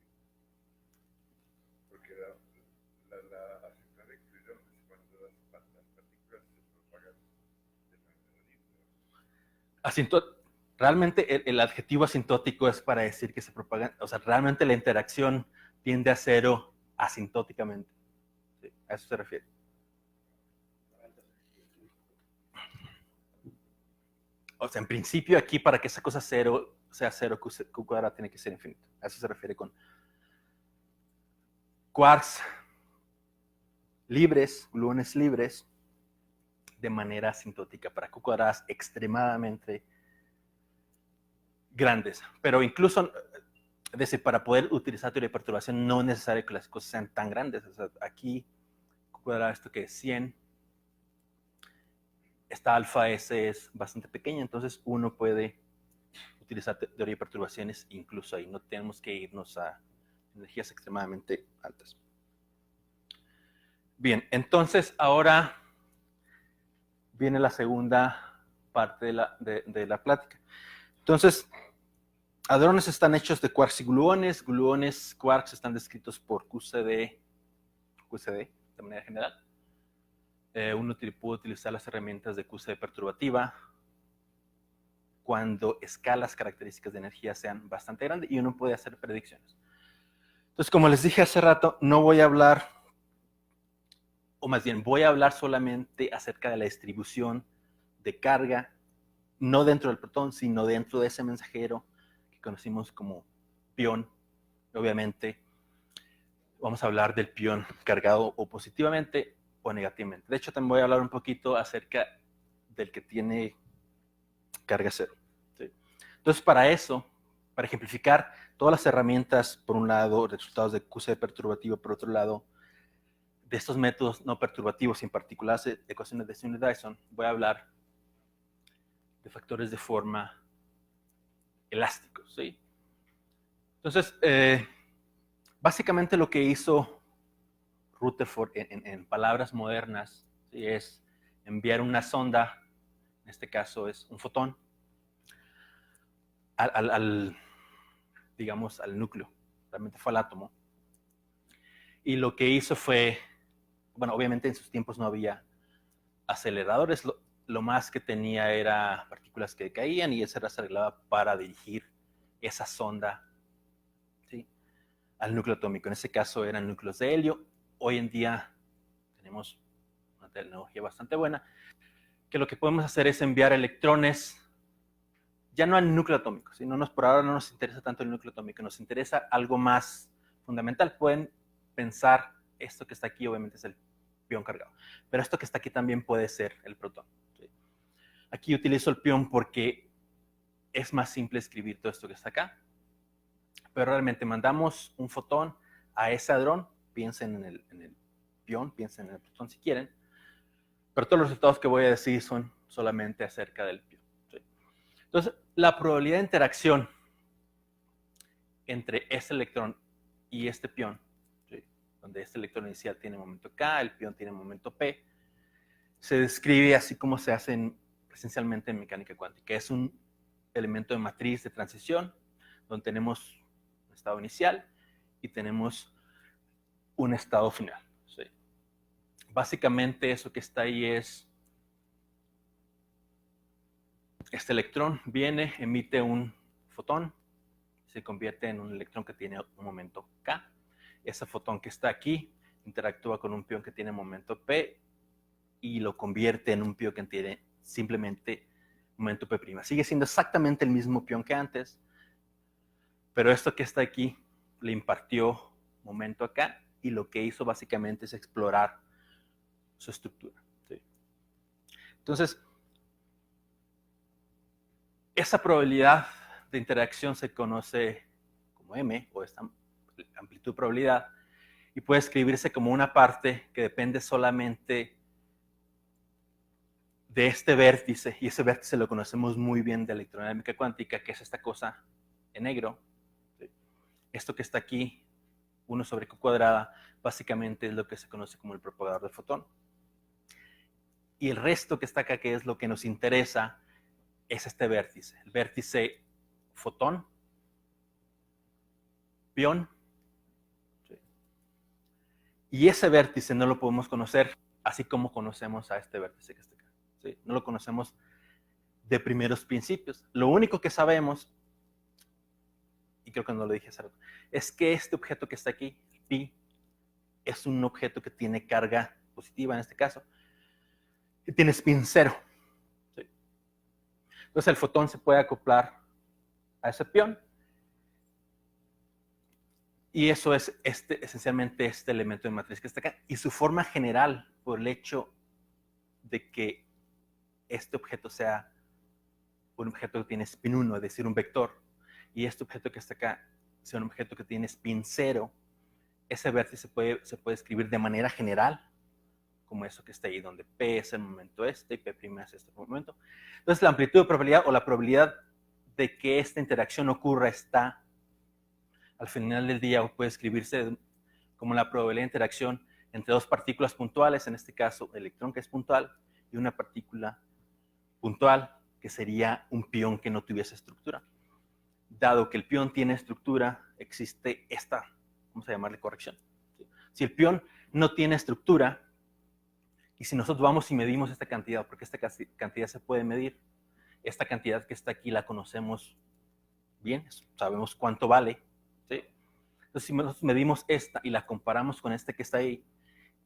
Porque la aceptar exclusión es cuando las partículas se propagan de manera libre. Realmente el adjetivo asintótico es para decir que se propagan, o sea, realmente la interacción tiende a cero asintóticamente. ¿Sí? A eso se refiere. O sea, en principio aquí para que esa cosa sea cero, Q cuadrado tiene que ser infinito. A eso se refiere con quarks libres, gluones libres, de manera asintótica, para Q cuadradas extremadamente grandes. Pero incluso, es decir, para poder utilizar teoría de perturbación no es necesario que las cosas sean tan grandes. O sea, aquí Q cuadrada, esto que es 100, esta alfa S es bastante pequeña, entonces uno puede utilizar teoría de perturbaciones incluso ahí. No tenemos que irnos a energías extremadamente altas. Bien, entonces ahora viene la segunda parte de la plática. Entonces, hadrones están hechos de quarks y gluones. Gluones, quarks están descritos por QCD de manera general. Uno puede utilizar las herramientas de QCD perturbativa cuando escalas características de energía sean bastante grandes y uno puede hacer predicciones. Entonces, como les dije hace rato, no voy a hablar, o más bien voy a hablar solamente acerca de la distribución de carga, no dentro del protón, sino dentro de ese mensajero que conocimos como pión. Obviamente, vamos a hablar del pión cargado o positivamente o negativamente. De hecho, también voy a hablar un poquito acerca del que tiene carga cero. ¿Sí? Entonces, para eso, para ejemplificar todas las herramientas, por un lado, resultados de QCD perturbativo, por otro lado, de estos métodos no perturbativos, en particular ecuaciones de Stoney-Dyson, voy a hablar de factores de forma elásticos. ¿Sí? Entonces, básicamente lo que hizo Rutherford en palabras modernas, ¿sí?, es enviar una sonda, en este caso es un fotón, digamos, al núcleo, realmente fue al átomo. Y lo que hizo fue, bueno, obviamente en sus tiempos no había aceleradores, lo más que tenía era partículas que caían y eso se arreglaba para dirigir esa sonda, ¿sí?, al núcleo atómico. En ese caso eran núcleos de helio. Hoy en día tenemos una tecnología bastante buena, que lo que podemos hacer es enviar electrones, ya no al núcleo atómico, ¿sí? Por ahora no nos interesa tanto el núcleo atómico, nos interesa algo más fundamental. Pueden pensar, esto que está aquí obviamente es el pión cargado, pero esto que está aquí también puede ser el protón, ¿sí? Aquí utilizo el pión porque es más simple escribir todo esto que está acá, pero realmente mandamos un fotón a ese hadrón. Piensen en el pión, piensen en el protón si quieren, pero todos los resultados que voy a decir son solamente acerca del pión, ¿sí? Entonces, la probabilidad de interacción entre este electrón y este pión, ¿sí?, donde este electrón inicial tiene momento K, el pión tiene momento P, se describe así como se hace esencialmente en mecánica cuántica. Es un elemento de matriz de transición, donde tenemos un estado inicial y tenemos un estado final, ¿sí? Básicamente eso que está ahí es, este electrón viene, emite un fotón, se convierte en un electrón que tiene un momento K. Ese fotón que está aquí interactúa con un pión que tiene momento P y lo convierte en un pión que tiene simplemente momento P'. Sigue siendo exactamente el mismo pión que antes, pero esto que está aquí le impartió momento acá y lo que hizo básicamente es explorar su estructura, ¿sí? Entonces, esa probabilidad de interacción se conoce como M, o esta amplitud probabilidad, y puede escribirse como una parte que depende solamente de este vértice, y ese vértice lo conocemos muy bien de electrodinámica cuántica, que es esta cosa en negro, ¿sí? Esto que está aquí, 1 sobre Q cuadrada, básicamente es lo que se conoce como el propagador del fotón. Y el resto que está acá, que es lo que nos interesa, es este vértice. El vértice fotón, pión. ¿Sí? Y ese vértice no lo podemos conocer así como conocemos a este vértice que está acá, ¿sí? No lo conocemos de primeros principios. Lo único que sabemos, y creo que no lo dije hace rato, es que este objeto que está aquí, pi, es un objeto que tiene carga positiva en este caso, que tiene spin 0. ¿Sí? Entonces el fotón se puede acoplar a ese pión y eso es esencialmente este elemento de matriz que está acá. Y su forma general, por el hecho de que este objeto sea un objeto que tiene spin 1, es decir, un vector, y este objeto que está acá sea un objeto que tiene spin 0, ese vértice se puede escribir de manera general como eso que está ahí, donde P es el momento este y P' es este momento. Entonces, la amplitud de probabilidad o la probabilidad de que esta interacción ocurra está, al final del día, puede escribirse como la probabilidad de interacción entre dos partículas puntuales, en este caso el electrón que es puntual, y una partícula puntual que sería un pión que no tuviese estructura. Dado que el pión tiene estructura, existe esta, vamos a llamarle corrección. Si el pión no tiene estructura, y si nosotros vamos y medimos esta cantidad, porque esta cantidad se puede medir, esta cantidad que está aquí la conocemos bien, sabemos cuánto vale, ¿sí? Entonces, si nosotros medimos esta y la comparamos con esta que está ahí,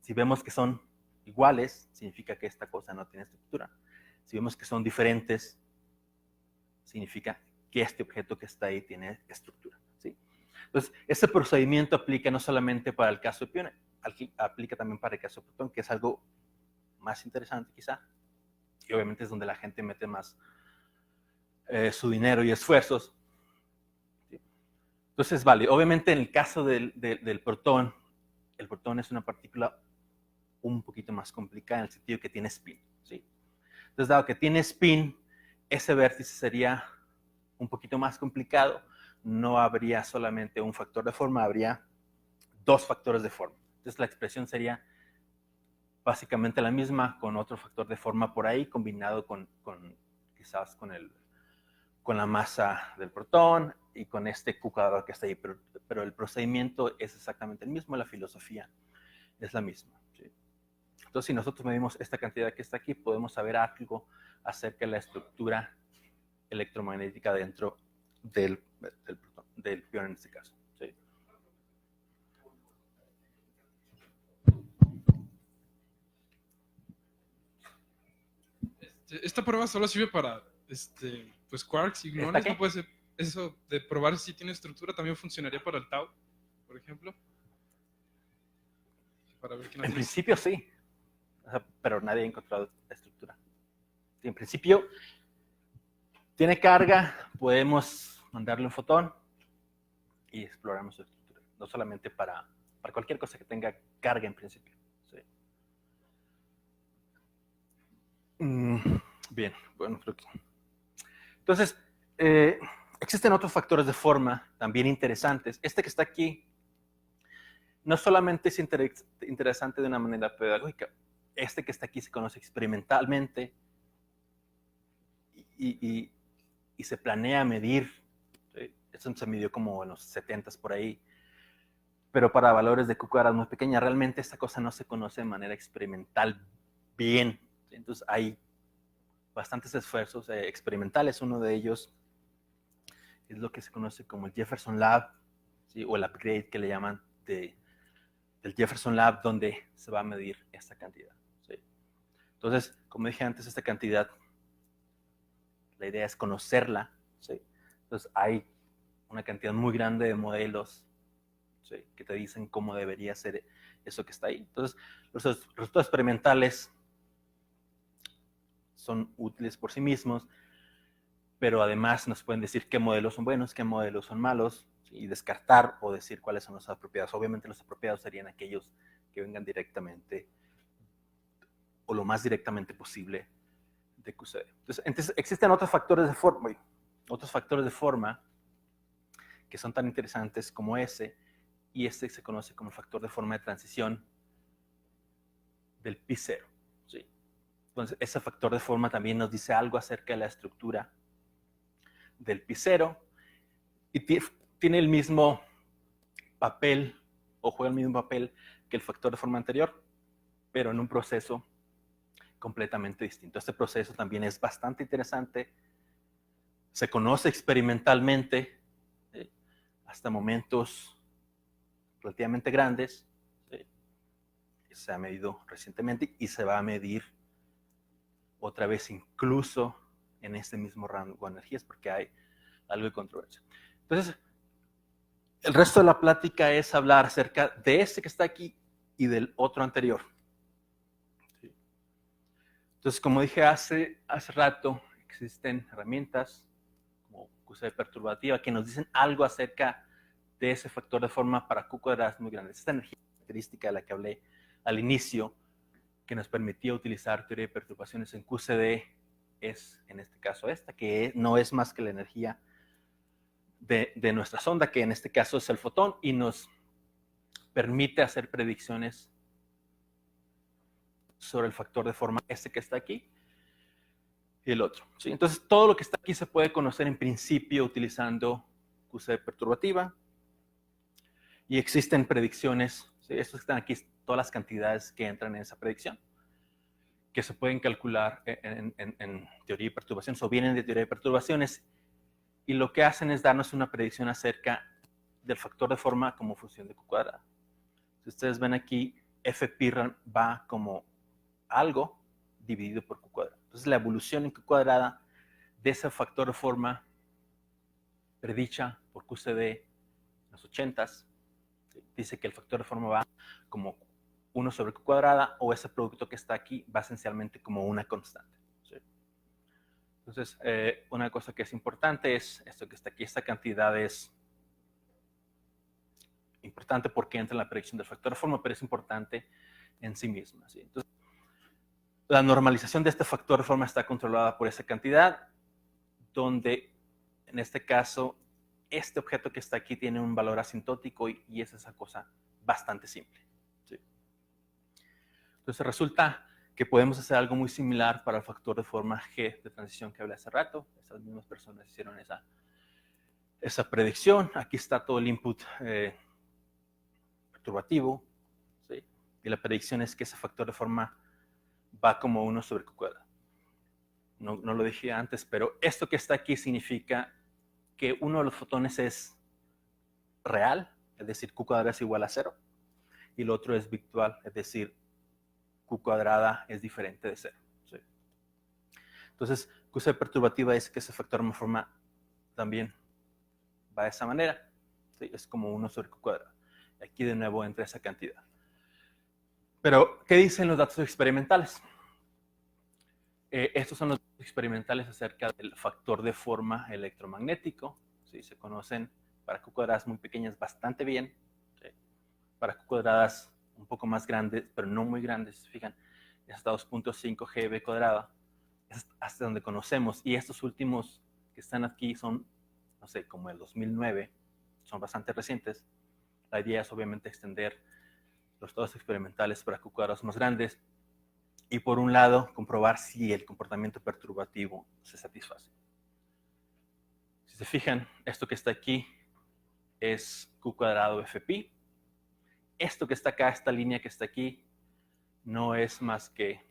si vemos que son iguales, significa que esta cosa no tiene estructura. Si vemos que son diferentes, significa que este objeto que está ahí tiene estructura, ¿sí? Entonces, ese procedimiento aplica no solamente para el caso de pión, aplica también para el caso de protón, que es algo más interesante quizá, y obviamente es donde la gente mete más su dinero y esfuerzos. ¿Sí? Entonces, vale, obviamente en el caso del protón, el protón es una partícula un poquito más complicada en el sentido que tiene spin, ¿sí? Entonces, dado que tiene spin, ese vértice sería un poquito más complicado. No habría solamente un factor de forma, habría dos factores de forma. Entonces, la expresión sería básicamente la misma, con otro factor de forma por ahí, combinado quizás con la masa del protón y con este Q cuadrado que está ahí. Pero el procedimiento es exactamente el mismo, la filosofía es la misma, ¿sí? Entonces, si nosotros medimos esta cantidad que está aquí, podemos saber algo acerca de la estructura electromagnética dentro del pión en este caso, ¿sí? Esta prueba solo sirve para pues quarks y gluones. ¿No puede ser eso de probar si tiene estructura? ¿También funcionaría para el tau, por ejemplo? Para ver En principio sí, pero nadie ha encontrado estructura. En principio tiene carga, podemos mandarle un fotón y exploramos su estructura. No solamente para cualquier cosa que tenga carga en principio. ¿Sí? Bien, bueno, creo que... Entonces, existen otros factores de forma también interesantes. Este que está aquí no solamente es interesante de una manera pedagógica, este que está aquí se conoce experimentalmente y se planea medir. ¿Sí? Esto se midió como en los 70s por ahí, pero para valores de Q cuadrado muy pequeñas. Realmente esta cosa no se conoce de manera experimental bien. ¿Sí? Entonces hay bastantes esfuerzos experimentales. Uno de ellos es lo que se conoce como el Jefferson Lab, ¿sí? O el upgrade que le llaman del Jefferson Lab, donde se va a medir esta cantidad. ¿Sí? Entonces, como dije antes, esta cantidad, la idea es conocerla. ¿Sí? Entonces, hay una cantidad muy grande de modelos, ¿sí? Que te dicen cómo debería ser eso que está ahí. Entonces, los resultados experimentales son útiles por sí mismos, pero además nos pueden decir qué modelos son buenos, qué modelos son malos, ¿sí? Y descartar o decir cuáles son los apropiados. Obviamente los apropiados serían aquellos que vengan directamente o lo más directamente posible de QCD. Entonces existen otros factores de forma que son tan interesantes como ese, y este se conoce como el factor de forma de transición del pi0. ¿Sí? Entonces, ese factor de forma también nos dice algo acerca de la estructura del pi0 y tiene el mismo papel, o juega el mismo papel que el factor de forma anterior, pero en un proceso completamente distinto. Este proceso también es bastante interesante, se conoce experimentalmente hasta momentos relativamente grandes, se ha medido recientemente y se va a medir otra vez incluso en este mismo rango de energías, porque hay algo de controversia. Entonces, el resto de la plática es hablar acerca de este que está aquí y del otro anterior. ¿Sí? Entonces, como dije hace rato, existen herramientas como QCD perturbativa que nos dicen algo acerca de ese factor de forma para Q cuadradas muy grandes. Esta energía característica de la que hablé al inicio, que nos permitía utilizar teoría de perturbaciones en QCD es en este caso esta, que no es más que la energía de nuestra sonda, que en este caso es el fotón, y nos permite hacer predicciones sobre el factor de forma este que está aquí y el otro. ¿Sí? Entonces, todo lo que está aquí se puede conocer en principio utilizando QCD perturbativa, y existen predicciones, ¿sí? Estos que están aquí, todas las cantidades que entran en esa predicción, que se pueden calcular en teoría de perturbaciones, o vienen de teoría de perturbaciones, y lo que hacen es darnos una predicción acerca del factor de forma como función de Q cuadrada. Si ustedes ven aquí, Fp va como algo dividido por Q cuadrada. Entonces, la evolución en Q cuadrada de ese factor de forma predicha por QCD en los 80s, dice que el factor de forma va como 1 sobre Q cuadrada, o ese producto que está aquí va esencialmente como una constante. ¿Sí? Entonces, una cosa que es importante es esto que está aquí. Esta cantidad es importante porque entra en la predicción del factor de forma, pero es importante en sí misma. ¿Sí? Entonces, la normalización de este factor de forma está controlada por esa cantidad, donde en este caso este objeto que está aquí tiene un valor asintótico, y es esa cosa bastante simple. ¿Sí? Entonces resulta que podemos hacer algo muy similar para el factor de forma G de transición que hablé hace rato. Esas mismas personas hicieron esa predicción. Aquí está todo el input perturbativo, ¿sí? Y la predicción es que ese factor de forma va como 1 sobre Q cuadrado. No lo dije antes, pero esto que está aquí significa que uno de los fotones es real, es decir, Q cuadrada es igual a 0, y el otro es virtual, es decir, Q cuadrada es diferente de 0. ¿Sí? Entonces, QC perturbativa es que ese factor de forma también va de esa manera. ¿Sí? Es como 1 sobre Q cuadrada. Aquí de nuevo entra esa cantidad. Pero, ¿qué dicen los datos experimentales? Estos son los datos experimentales acerca del factor de forma electromagnético. ¿Sí? Se conocen para Q cuadradas muy pequeñas bastante bien. ¿Sí? Para Q cuadradas un poco más grandes, pero no muy grandes, ¿se fijan? Es hasta 2.5 GB cuadrada. Es hasta donde conocemos. Y estos últimos que están aquí son, no sé, como el 2009. Son bastante recientes. La idea es obviamente extender los datos experimentales para Q cuadrados más grandes. Y por un lado, comprobar si el comportamiento perturbativo se satisface. Si se fijan, esto que está aquí es Q cuadrado Fp. Esto que está acá, esta línea que está aquí, no es más que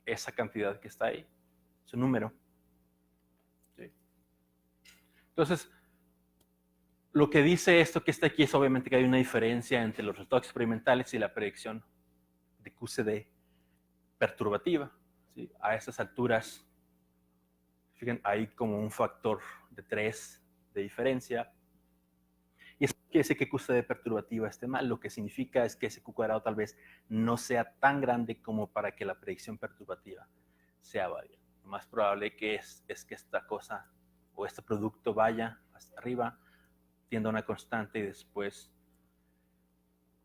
esa cantidad que está ahí, su número. ¿Sí? Entonces, lo que dice esto que está aquí es obviamente que hay una diferencia entre los resultados experimentales y la predicción de QCD perturbativa. ¿Sí? A estas alturas, fíjense, hay como un factor de 3 de diferencia. Y eso quiere decir que QCD perturbativa esté mal. Lo que significa es que ese Q cuadrado tal vez no sea tan grande como para que la predicción perturbativa sea válida. Lo más probable que es que esta cosa o este producto vaya hasta arriba, tienda a una constante y después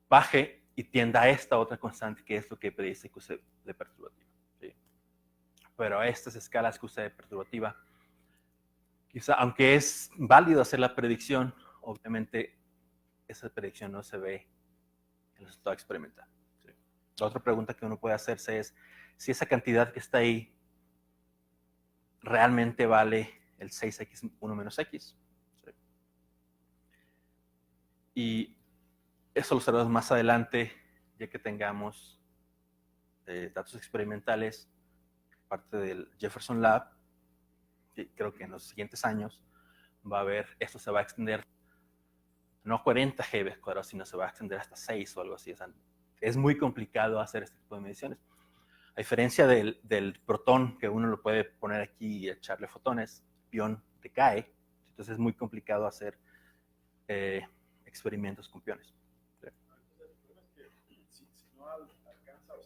baje y tienda a esta otra constante, que es lo que predice QCD perturbativa. ¿Sí? Pero a estas escalas QCD perturbativa, quizá, aunque es válido hacer la predicción, obviamente esa predicción no se ve en el resultado experimental. ¿Sí? La otra pregunta que uno puede hacerse es si esa cantidad que está ahí realmente vale el 6x1 menos x. ¿Sí? Y eso lo sabremos más adelante, ya que tengamos datos experimentales, parte del Jefferson Lab, que creo que en los siguientes años va a haber, esto se va a extender no a 40 GB cuadrados, sino se va a extender hasta 6 o algo así. O sea, es muy complicado hacer este tipo de mediciones. A diferencia del protón, que uno lo puede poner aquí y echarle fotones, el pión decae, entonces es muy complicado hacer experimentos con piones. ¿Sí? El problema es que si no alcanza, o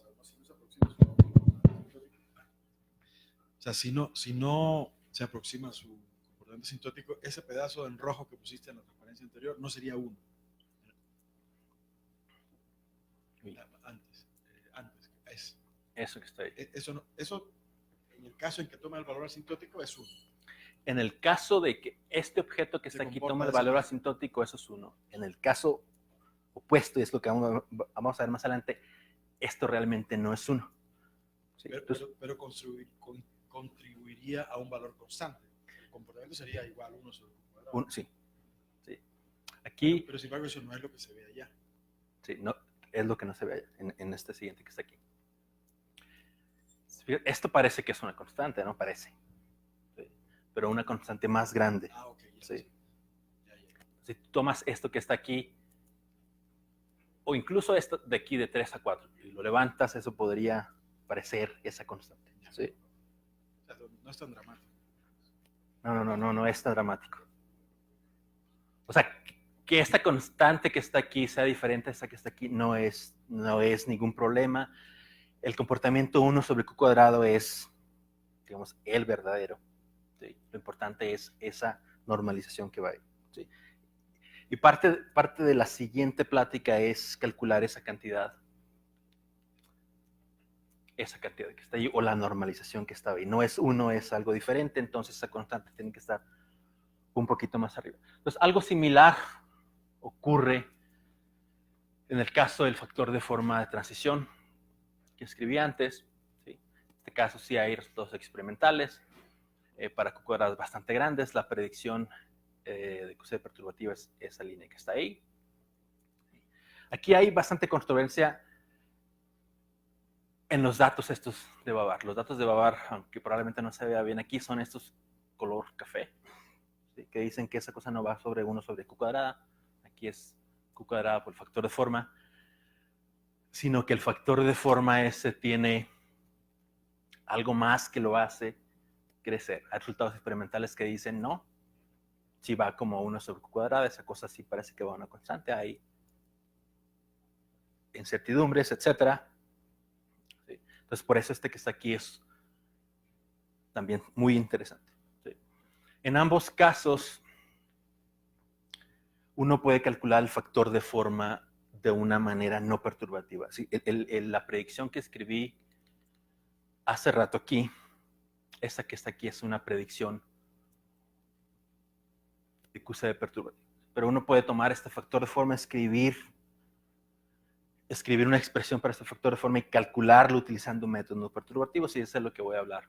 sea, si no se aproxima si no se aproxima su comportamiento asintótico, ese pedazo en rojo que pusiste en la transparencia anterior no sería 1. Antes es. Eso que está ahí. Eso, en el caso en que toma el valor asintótico, es 1. En el caso de que este objeto que Se está aquí comporta toma el de esa valor manera. asintótico, eso es 1. En el caso opuesto, y es lo que vamos a ver más adelante, esto realmente no es 1. Sí, Pero contribuiría a un valor constante. El comportamiento sería igual 1 sobre Q cuadrado. sí. Aquí, Pero sin embargo, eso no es lo que se ve allá. sí, no, es lo que no se ve allá, en este siguiente que está aquí. Esto parece que es una constante, ¿no? Parece. Sí, pero una constante más grande. Ah, ok. Sí. Ya. Si tú tomas esto que está aquí, o incluso esto de aquí de 3 a 4, y lo levantas, eso podría parecer esa constante. ¿Sí? O sea, no es tan dramático. No es tan dramático. O sea, que esta constante que está aquí sea diferente a esta que está aquí no es ningún problema. El comportamiento 1 sobre Q cuadrado es, digamos, el verdadero. ¿Sí? Lo importante es esa normalización que va ahí. ¿Sí? Y parte de la siguiente plática es calcular esa cantidad que está ahí, o la normalización que está ahí. No es 1, es algo diferente, entonces esa constante tiene que estar un poquito más arriba. Entonces, algo similar ocurre en el caso del factor de forma de transición que escribí antes. ¿Sí? En este caso sí hay resultados experimentales para Q cuadrados bastante grandes. La predicción de QCD perturbativa es esa línea que está ahí. Aquí hay bastante controversia en los datos estos de Babar. Los datos de Babar, aunque probablemente no se vea bien aquí, son estos color café, ¿sí? Que dicen que esa cosa no va sobre 1 sobre Q cuadrada. Aquí es Q cuadrada por el factor de forma, sino que el factor de forma ese tiene algo más que lo hace crecer. Hay resultados experimentales que dicen no, si va como 1 sobre Q cuadrada, esa cosa sí parece que va a una constante. Hay incertidumbres, etc. ¿Sí? Entonces, por eso este que está aquí es también muy interesante. ¿Sí? En ambos casos, uno puede calcular el factor de forma de una manera no perturbativa. ¿Sí? La predicción que escribí hace rato aquí, esta que está aquí es una predicción de QCD perturbativa. Pero uno puede tomar este factor de forma, escribir una expresión para este factor de forma y calcularlo utilizando métodos no perturbativos, y eso es lo que voy a hablar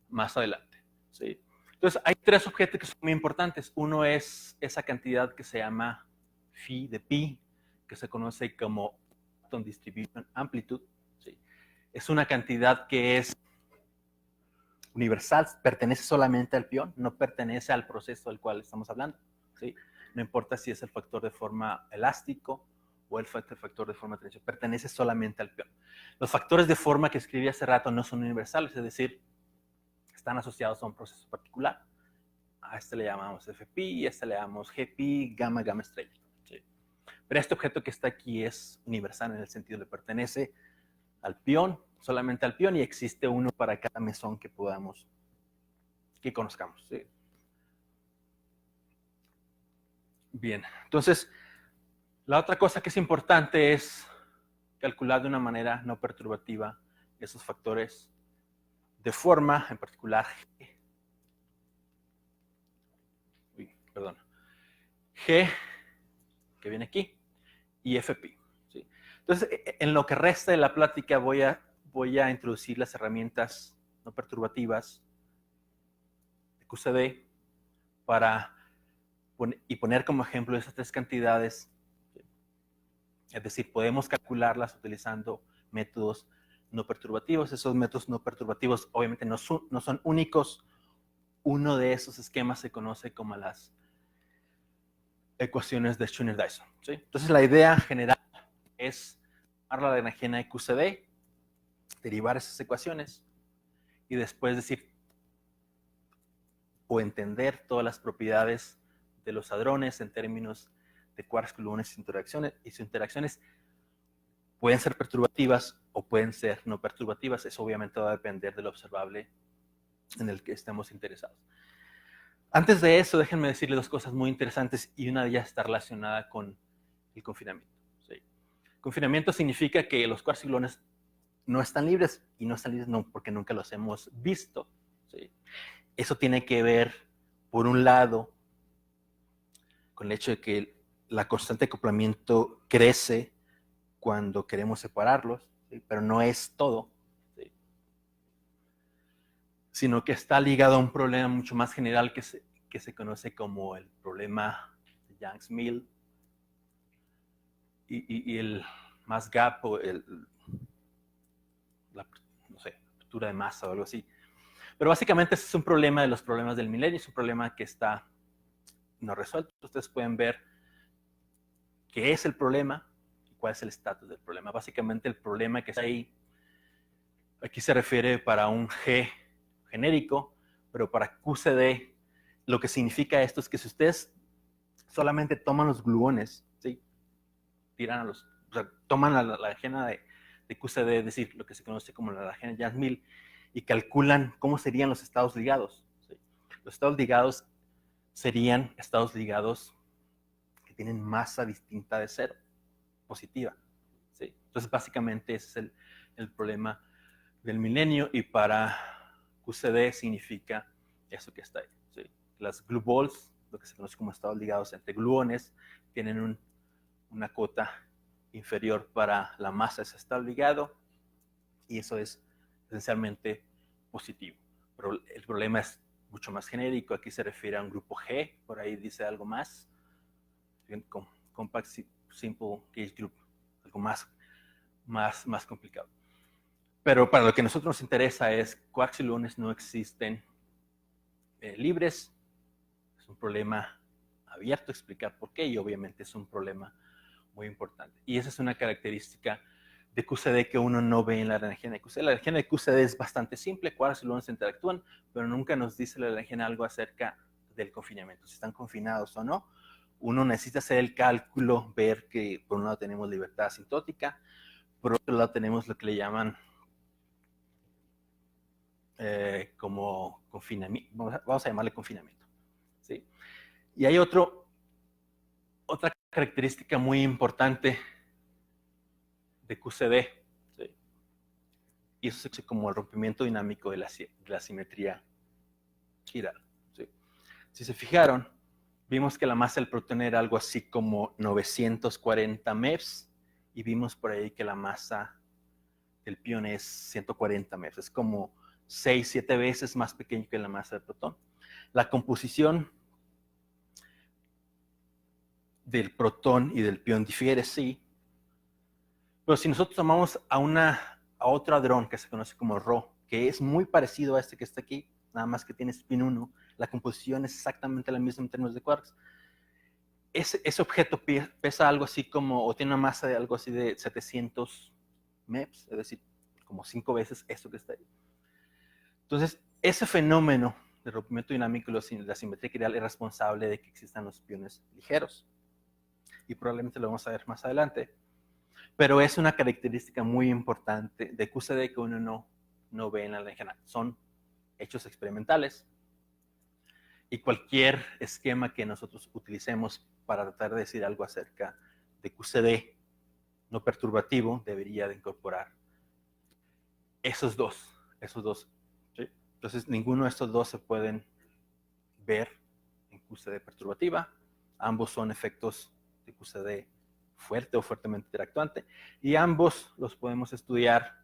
más adelante. ¿Sí? Entonces, hay 3 objetos que son muy importantes. Uno es esa cantidad que se llama phi de pi, que se conoce como Phantom Distribution Amplitude. ¿Sí? Es una cantidad que es universal, pertenece solamente al pión, no pertenece al proceso del cual estamos hablando. ¿Sí? No importa si es el factor de forma elástico o el factor de forma de transición, pertenece solamente al peón. Los factores de forma que escribí hace rato no son universales, es decir, están asociados a un proceso particular. A este le llamamos Fpi, a este le llamamos Gpi, gamma estrella. ¿Sí? Pero este objeto que está aquí es universal en el sentido de que pertenece al peón, solamente al peón, y existe uno para cada mesón que conozcamos. ¿Sí? Bien, entonces, la otra cosa que es importante es calcular de una manera no perturbativa esos factores de forma, en particular G, que viene aquí, y Fp. ¿Sí? Entonces, en lo que resta de la plática voy a introducir las herramientas no perturbativas de QCD para poner como ejemplo esas 3 cantidades. Es decir, podemos calcularlas utilizando métodos no perturbativos. Esos métodos no perturbativos obviamente no son únicos. Uno de esos esquemas se conoce como las ecuaciones de Schooner-Dyson. ¿Sí? Entonces, la idea general es tomar la Lagrangiana de QCD, derivar esas ecuaciones y después decir o entender todas las propiedades de los hadrones en términos de quarks, gluones y sus interacciones pueden ser perturbativas o pueden ser no perturbativas. Eso obviamente va a depender del observable en el que estemos interesados. Antes de eso, déjenme decirles 2 cosas muy interesantes, y una de ellas está relacionada con el confinamiento. ¿Sí? Confinamiento significa que los quarks y gluones no están libres, y no están libres no porque nunca los hemos visto. ¿Sí? Eso tiene que ver, por un lado, con el hecho de que la constante de acoplamiento crece cuando queremos separarlos, ¿sí? Pero no es todo, ¿sí? Sino que está ligado a un problema mucho más general que se conoce como el problema de Yang-Mills y el mass gap o la apertura de masa o algo así. Pero básicamente ese es un problema de los problemas del milenio, es un problema que está no resuelto. Ustedes pueden ver qué es el problema y cuál es el estatus del problema. Básicamente el problema que está ahí, aquí se refiere para un G genérico, pero para QCD lo que significa esto es que si ustedes solamente toman los gluones, ¿sí? Tiran o sea, toman la agena de QCD, es decir, lo que se conoce como la agena Yang-Mills, y calculan cómo serían los estados ligados, ¿sí? Los estados ligados serían estados ligados que tienen masa distinta de cero, positiva, ¿sí? Entonces, básicamente ese es el problema del milenio, y para QCD significa eso que está ahí, ¿sí? Las glue balls, lo que se conoce como estados ligados entre gluones, tienen una cota inferior para la masa de ese estado ligado, y eso es esencialmente positivo. Pero el problema es mucho más genérico. Aquí se refiere a un grupo G, por ahí dice algo más. Compact Simple Gauge Group, algo más complicado. Pero para lo que a nosotros nos interesa es quarks y gluones no existen libres. Es un problema abierto a explicar por qué, y obviamente es un problema muy importante. Y esa es una característica de QCD que uno no ve en la agena de QCD. La agena de QCD es bastante simple, quarks y gluones interactúan, pero nunca nos dice la agena algo acerca del confinamiento, si están confinados o no. Uno necesita hacer el cálculo, ver que por un lado tenemos libertad asintótica, por otro lado tenemos lo que le llaman como confinamiento, vamos a llamarle confinamiento, ¿sí? Y hay otra característica muy importante de QCD, ¿sí? Y eso es como el rompimiento dinámico de la simetría chiral, ¿sí? Si se fijaron, vimos que la masa del protón era algo así como 940 MeV, y vimos por ahí que la masa del pión es 140 MeV, es como 6-7 veces más pequeño que la masa del protón. La composición del protón y del pión difiere, sí, pero si nosotros tomamos a otro hadrón que se conoce como Rho, que es muy parecido a este que está aquí, nada más que tiene spin 1, la composición es exactamente la misma en términos de quarks. Ese objeto pesa algo así como, o tiene una masa de algo así de 700 MeV, es decir, como 5 veces esto que está ahí. Entonces, ese fenómeno de rompimiento dinámico y la simetría chiral es responsable de que existan los piones ligeros. Y probablemente lo vamos a ver más adelante. Pero es una característica muy importante de QCD que uno no ve en la agena. Son hechos experimentales. Y cualquier esquema que nosotros utilicemos para tratar de decir algo acerca de QCD no perturbativo debería de incorporar esos dos. ¿Sí? Entonces, ninguno de estos dos se pueden ver en QCD perturbativa. Ambos son efectos de QCD fuerte o fuertemente interactuante, y ambos los podemos estudiar.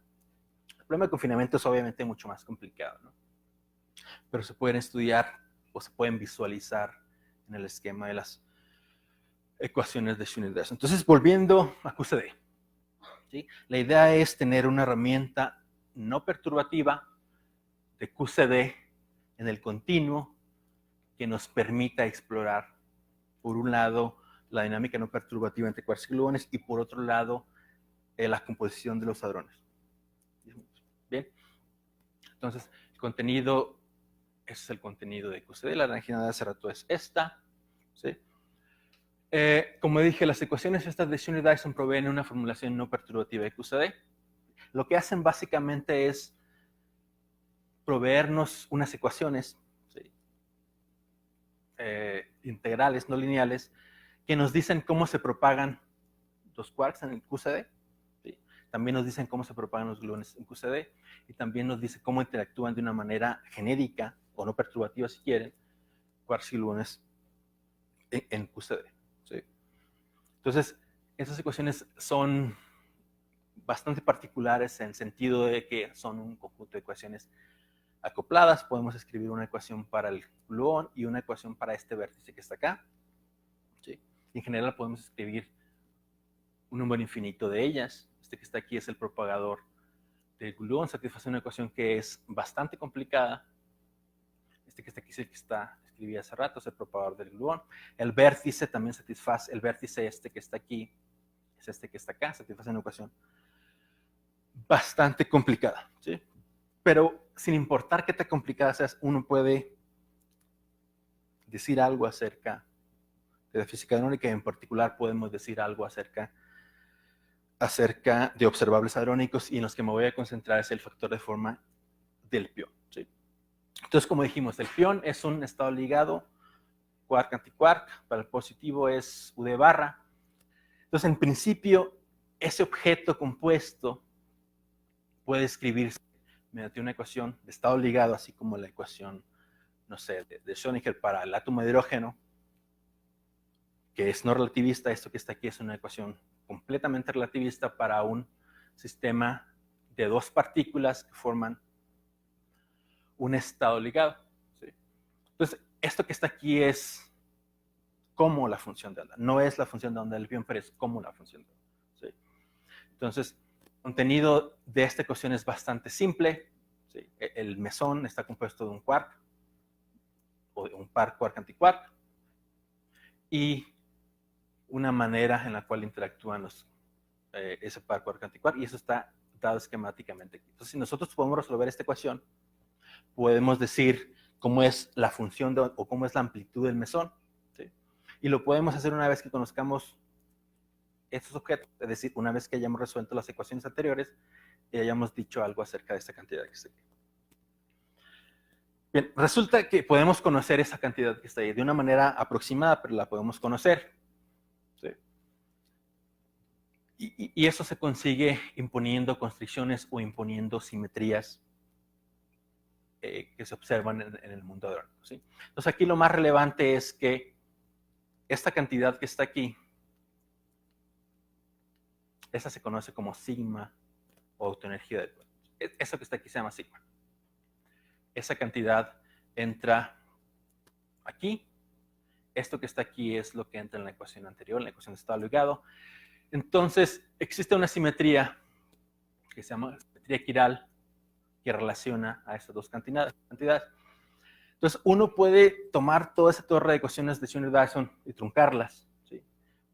El problema de confinamiento es obviamente mucho más complicado, ¿no? Pero se pueden estudiar o se pueden visualizar en el esquema de las ecuaciones de Schönfeldt. Entonces, volviendo a QCD, ¿sí? La idea es tener una herramienta no perturbativa de QCD en el continuo que nos permita explorar, por un lado, la dinámica no perturbativa entre quarks y gluones, y por otro lado, la composición de los hadrones. Bien, entonces el contenido, ese es el contenido de QCD. La agena de hace rato es esta, ¿sí? Como dije, las ecuaciones estas de Schönfeldt proveen una formulación no perturbativa de QCD. Lo que hacen básicamente es proveernos unas ecuaciones, ¿sí? Integrales, no lineales, que nos dicen cómo se propagan los quarks en el QCD, ¿sí? también nos dicen cómo se propagan los gluones en QCD y también nos dice cómo interactúan de una manera genérica o no perturbativa, si quieren, quarks y gluones en QCD. ¿Sí? Entonces, esas ecuaciones son bastante particulares en el sentido de que son un conjunto de ecuaciones acopladas. Podemos escribir una ecuación para el gluón y una ecuación para este vértice que está acá. ¿Sí? En general podemos escribir un número infinito de ellas. Este que está aquí es el propagador del gluón, satisface una ecuación que es bastante complicada. Este que está aquí es el que escribí hace rato, es el propagador del gluón. El vértice también satisface, el vértice este que está aquí, es este que está acá, satisface una ecuación bastante complicada, ¿sí? Pero sin importar qué tan complicada seas, uno puede decir algo acerca de la física hadrónica, y en particular podemos decir algo acerca de observables hadrónicos, y en los que me voy a concentrar es el factor de forma del pión, ¿sí? Entonces, como dijimos, el pión es un estado ligado, quark-antiquark, para el positivo es UD barra. Entonces, en principio, ese objeto compuesto puede escribirse mediante una ecuación de estado ligado, así como la ecuación, no sé, de Schrödinger para el átomo de hidrógeno, que es no relativista. Esto que está aquí es una ecuación completamente relativista para un sistema de dos partículas que forman un estado ligado, ¿sí? Entonces, esto que está aquí es como la función de onda. No es la función de onda del pión, pero es como la función de onda, ¿sí? Entonces, el contenido de esta ecuación es bastante simple, ¿sí? El mesón está compuesto de un quark, o de un par quark-antiquark, y una manera en la cual interactúan ese par quark-antiquark, y eso está dado esquemáticamente aquí. Entonces, si nosotros podemos resolver esta ecuación, podemos decir cómo es la función o cómo es la amplitud del mesón, ¿sí? Y lo podemos hacer una vez que conozcamos estos objetos, es decir, una vez que hayamos resuelto las ecuaciones anteriores y hayamos dicho algo acerca de esta cantidad que está aquí. Bien, resulta que podemos conocer esa cantidad que está ahí de una manera aproximada, pero la podemos conocer, ¿sí? Y eso se consigue imponiendo constricciones o imponiendo simetrías que se observan en el mundo hadrónico, ¿sí? Entonces, aquí lo más relevante es que esta cantidad que está aquí, esa se conoce como sigma o autoenergía del cuerpo. Eso que está aquí se llama sigma. Esa cantidad entra aquí. Esto que está aquí es lo que entra en la ecuación anterior, en la ecuación de estado ligado. Entonces, existe una simetría que se llama simetría quiral, que relaciona a estas dos cantidades. Entonces, uno puede tomar toda esa torre de ecuaciones de Schrödinger-Dyson y truncarlas, ¿sí?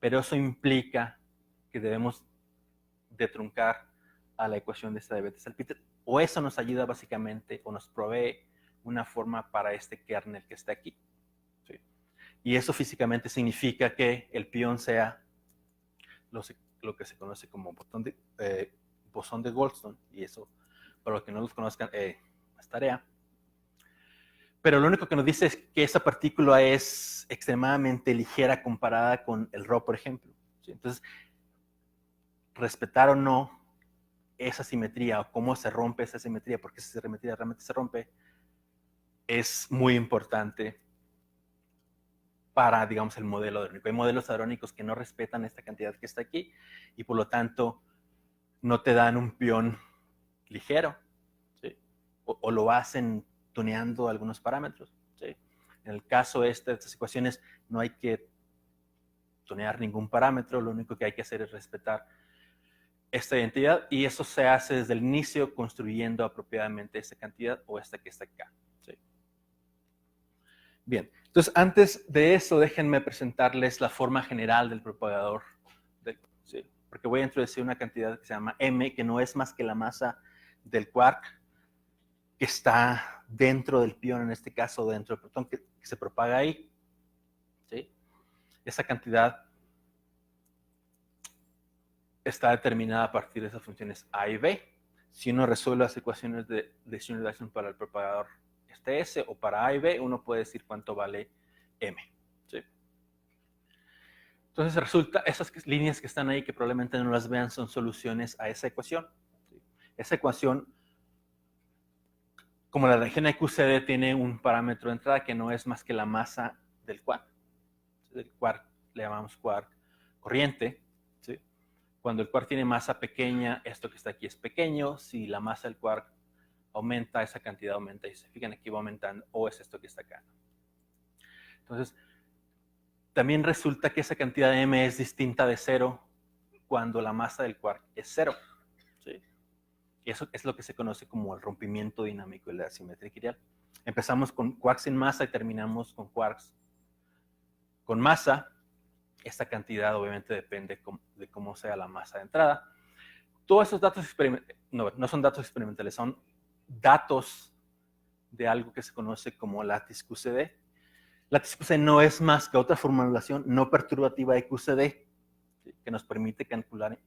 Pero eso implica que debemos de truncar a la ecuación de esta de Bethe-Salpeter, o eso nos ayuda básicamente, o nos provee una forma para este kernel que está aquí, ¿sí? Y eso físicamente significa que el pión sea lo que se conoce como bosón de Goldstone, y eso, para los que no los conozcan, es tarea. Pero lo único que nos dice es que esa partícula es extremadamente ligera comparada con el Rho, por ejemplo, ¿sí? Entonces, respetar o no esa simetría, o cómo se rompe esa simetría, porque esa simetría realmente se rompe, es muy importante para, digamos, el modelo hadrónico. Hay modelos hadrónicos que no respetan esta cantidad que está aquí, y por lo tanto no te dan un pión ligero, ¿sí? O lo hacen tuneando algunos parámetros, ¿sí? En el caso de estas ecuaciones no hay que tunear ningún parámetro, lo único que hay que hacer es respetar esta identidad, y eso se hace desde el inicio construyendo apropiadamente esta cantidad o esta que está acá, ¿sí? Bien, entonces antes de eso déjenme presentarles la forma general del propagador, ¿sí? Porque voy a introducir una cantidad que se llama m, que no es más que la masa del quark que está dentro del pión, en este caso dentro del protón que se propaga ahí, ¿sí? Esa cantidad está determinada a partir de esas funciones a y b. Si uno resuelve las ecuaciones de Schrödinger para el propagador S o para a y b, uno puede decir cuánto vale m, ¿sí? Entonces resulta, esas líneas que están ahí, que probablemente no las vean, son soluciones a esa ecuación. ¿Sí? Esa ecuación, como la región EQCD tiene un parámetro de entrada que no es más que la masa del quark. El quark le llamamos quark corriente. ¿Sí? Cuando el quark tiene masa pequeña, esto que está aquí es pequeño. Si la masa del quark aumenta, esa cantidad aumenta. Y se fijan, aquí va aumentando, o es esto que está acá. Entonces, también resulta que esa cantidad de m es distinta de 0 cuando la masa del quark es 0. ¿Sí? Y eso es lo que se conoce como el rompimiento dinámico de la simetría ideal. Empezamos con quarks sin masa y terminamos con quarks con masa. Esta cantidad obviamente depende de cómo sea la masa de entrada. Todos esos datos experimentales, no son datos experimentales, son datos de algo que se conoce como lattice QCD. Lattice QCD no es más que otra formulación no perturbativa de QCD, ¿sí? Que nos permite calcular,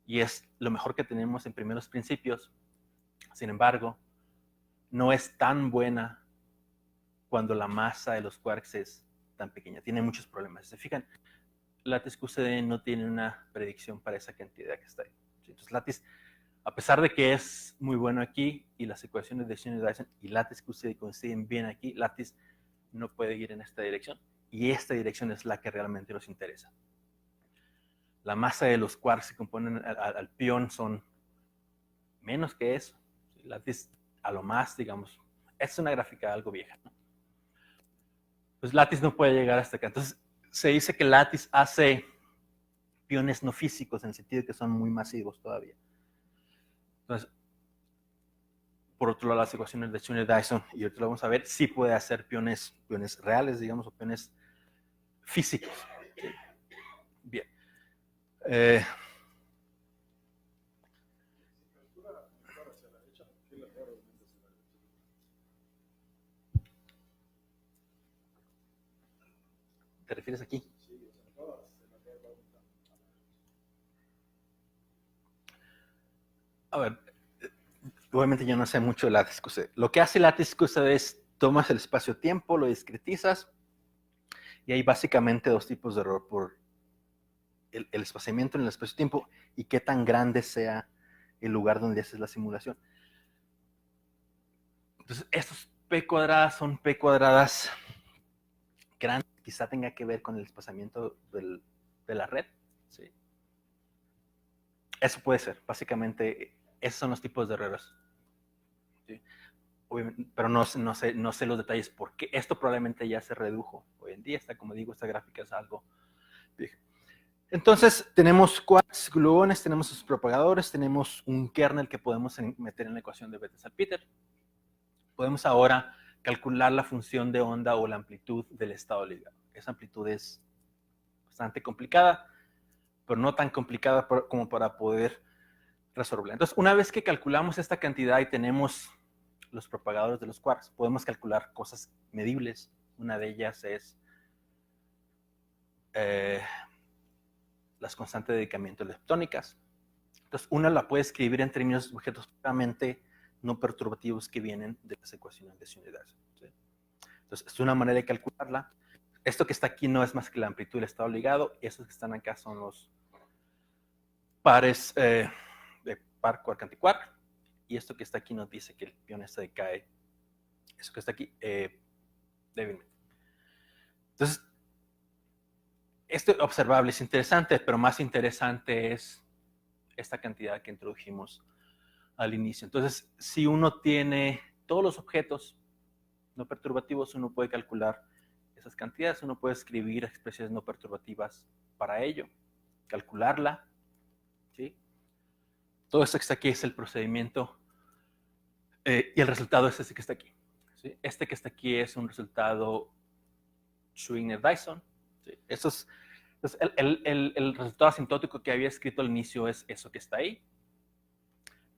y es lo mejor que tenemos en primeros principios. Sin embargo, no es tan buena cuando la masa de los quarks es tan pequeña. Tiene muchos problemas. ¿Se fijan? Lattice QCD no tiene una predicción para esa cantidad que está ahí. Entonces, Lattice, a pesar de que es muy bueno aquí, y las ecuaciones de Schneider-Dyson y Lattice QCD coinciden bien aquí, Lattice no puede ir en esta dirección, y esta dirección es la que realmente nos interesa. La masa de los quarks que componen al pión son menos que eso. Lattice, a lo más, digamos, es una gráfica algo vieja, ¿no? Pues Lattice no puede llegar hasta acá. Entonces, se dice que Lattice hace piones no físicos, en el sentido de que son muy masivos todavía. Entonces, por otro lado, las ecuaciones de Schneider-Dyson, y ahorita lo vamos a ver, sí puede hacer piones reales, digamos, o piones físicos. ¿Sí? Bien. ¿Te refieres aquí? A ver, obviamente yo no sé mucho de Lattice QCD. Lo que hace Lattice QCD es tomas el espacio-tiempo, lo discretizas, y hay básicamente dos tipos de error: por el espaciamiento en el espacio-tiempo y qué tan grande sea el lugar donde haces la simulación. Entonces, estos P cuadradas son P cuadradas grandes, quizá tenga que ver con el espaciamiento de la red. ¿Sí? Eso puede ser, básicamente, esos son los tipos de errores. ¿Sí? Obviamente, pero no sé los detalles, porque esto probablemente ya se redujo. Hoy en día, como digo, esta gráfica es algo vieja. Entonces, tenemos quarks, gluones, tenemos sus propagadores, tenemos un kernel que podemos meter en la ecuación de Bethe-Salpeter. Podemos ahora calcular la función de onda o la amplitud del estado ligado. Esa amplitud es bastante complicada, pero no tan complicada como para poder resolverla. Entonces, una vez que calculamos esta cantidad y tenemos los propagadores de los quarks, podemos calcular cosas medibles. Una de ellas es las constantes de dedicamiento leptónicas. Entonces, una la puede escribir en términos de objetos puramente no perturbativos que vienen de las ecuaciones de Schneider-Dyson. ¿Sí? Entonces, es una manera de calcularla. Esto que está aquí no es más que la amplitud del estado ligado. Esos que están acá son los pares de par quark-antiquark. Y esto que está aquí nos dice que el pión este decae. Eso que está aquí, débilmente. Entonces, este observable es interesante, pero más interesante es esta cantidad que introdujimos al inicio. Entonces, si uno tiene todos los objetos no perturbativos, uno puede calcular esas cantidades, uno puede escribir expresiones no perturbativas para ello, calcularla, ¿sí? Todo esto que está aquí es el procedimiento, y el resultado es este que está aquí. ¿Sí? Este que está aquí es un resultado Schrödinger-Dyson. ¿Sí? Entonces, el resultado asintótico que había escrito al inicio es eso que está ahí,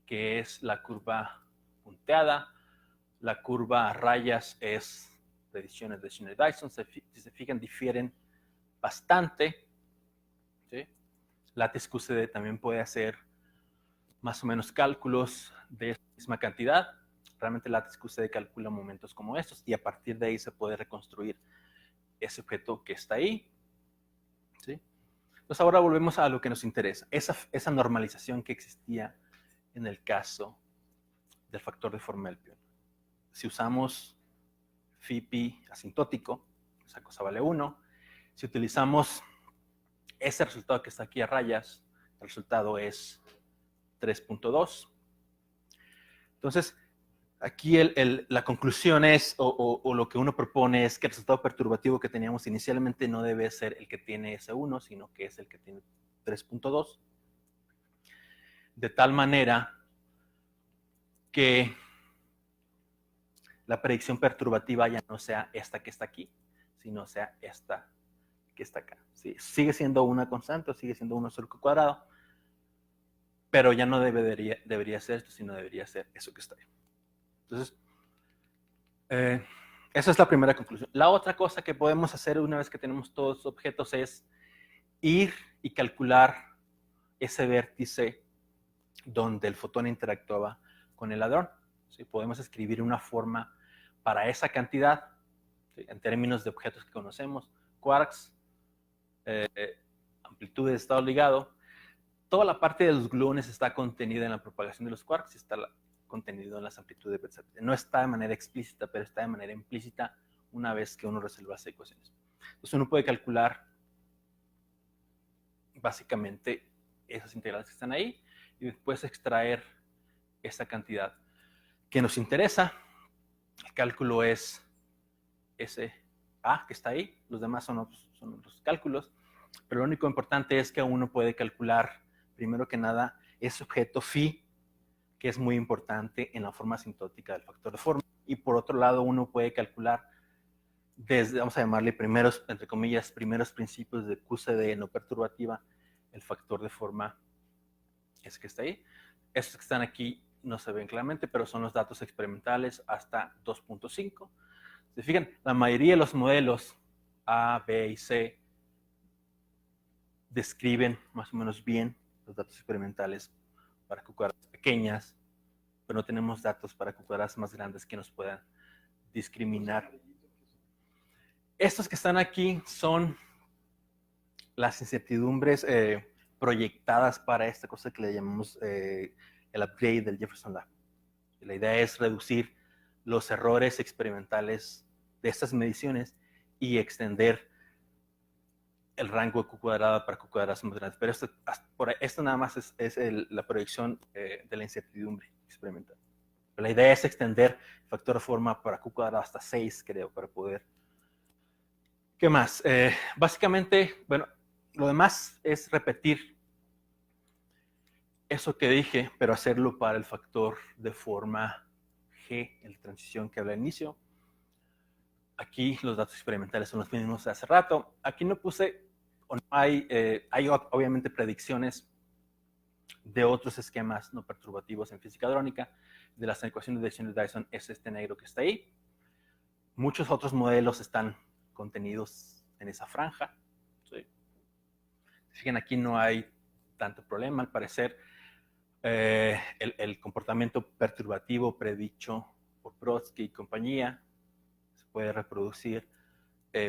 que es la curva punteada. La curva a rayas es predicciones de Schneider-Dyson. Si se fijan, difieren bastante. ¿Sí? Lattice QCD también puede hacer más o menos cálculos de esa misma cantidad. Realmente Lattice QCD calcula momentos como estos, y a partir de ahí se puede reconstruir ese objeto que está ahí. ¿Sí? Entonces ahora volvemos a lo que nos interesa, esa normalización que existía en el caso del factor de forma del pion. Si usamos phi-pi asintótico, esa cosa vale 1. Si utilizamos ese resultado que está aquí a rayas, el resultado es 3.2. Entonces, aquí la conclusión es, o lo que uno propone es que el resultado perturbativo que teníamos inicialmente no debe ser el que tiene ese 1, sino que es el que tiene 3.2. De tal manera que la predicción perturbativa ya no sea esta que está aquí, sino sea esta que está acá. ¿Sí? Sigue siendo una constante, sigue siendo 1 sobre Q cuadrado, pero ya no debería ser esto, sino debería ser eso que está ahí. Entonces, esa es la primera conclusión. La otra cosa que podemos hacer una vez que tenemos todos los objetos es ir y calcular ese vértice donde el fotón interactuaba con el hadrón. ¿Sí? Podemos escribir una forma para esa cantidad, ¿sí? En términos de objetos que conocemos, quarks, amplitud de estado ligado. Toda la parte de los gluones está contenida en la propagación de los quarks y está contenido en las amplitudes de Bethe. No está de manera explícita, pero está de manera implícita una vez que uno resuelva esas ecuaciones. Entonces uno puede calcular básicamente esas integrales que están ahí y después extraer esa cantidad que nos interesa. El cálculo es ese A que está ahí, los demás son otros cálculos, pero lo único importante es que uno puede calcular, primero que nada, ese objeto phi, que es muy importante en la forma asintótica del factor de forma, y por otro lado uno puede calcular desde, vamos a llamarle primeros, entre comillas, primeros principios de QCD no perturbativa, el factor de forma es que está ahí. Estos que están aquí no se ven claramente, pero son los datos experimentales hasta 2.5. Se fijan, la mayoría de los modelos A, B y C describen más o menos bien los datos experimentales para cucaradas pequeñas, pero no tenemos datos para cucaradas más grandes que nos puedan discriminar. Estos que están aquí son las incertidumbres proyectadas para esta cosa que le llamamos el upgrade del Jefferson Lab. La idea es reducir los errores experimentales de estas mediciones y extender el rango de Q cuadrada para Q cuadradas más grandes. Pero esto nada más es la proyección de la incertidumbre experimental. Pero la idea es extender el factor de forma para Q cuadrada hasta 6, creo, para poder. ¿Qué más? Básicamente, bueno, lo demás es repetir eso que dije, pero hacerlo para el factor de forma G, en la transición que hablé al inicio. Aquí los datos experimentales son los mismos de hace rato. Aquí no puse, o no hay obviamente predicciones de otros esquemas no perturbativos en física hadrónica. De las ecuaciones de Dyson es este negro que está ahí. Muchos otros modelos están contenidos en esa franja. ¿Sí? Fíjense, aquí no hay tanto problema, al parecer. El comportamiento perturbativo predicho por Brodsky y compañía se puede reproducir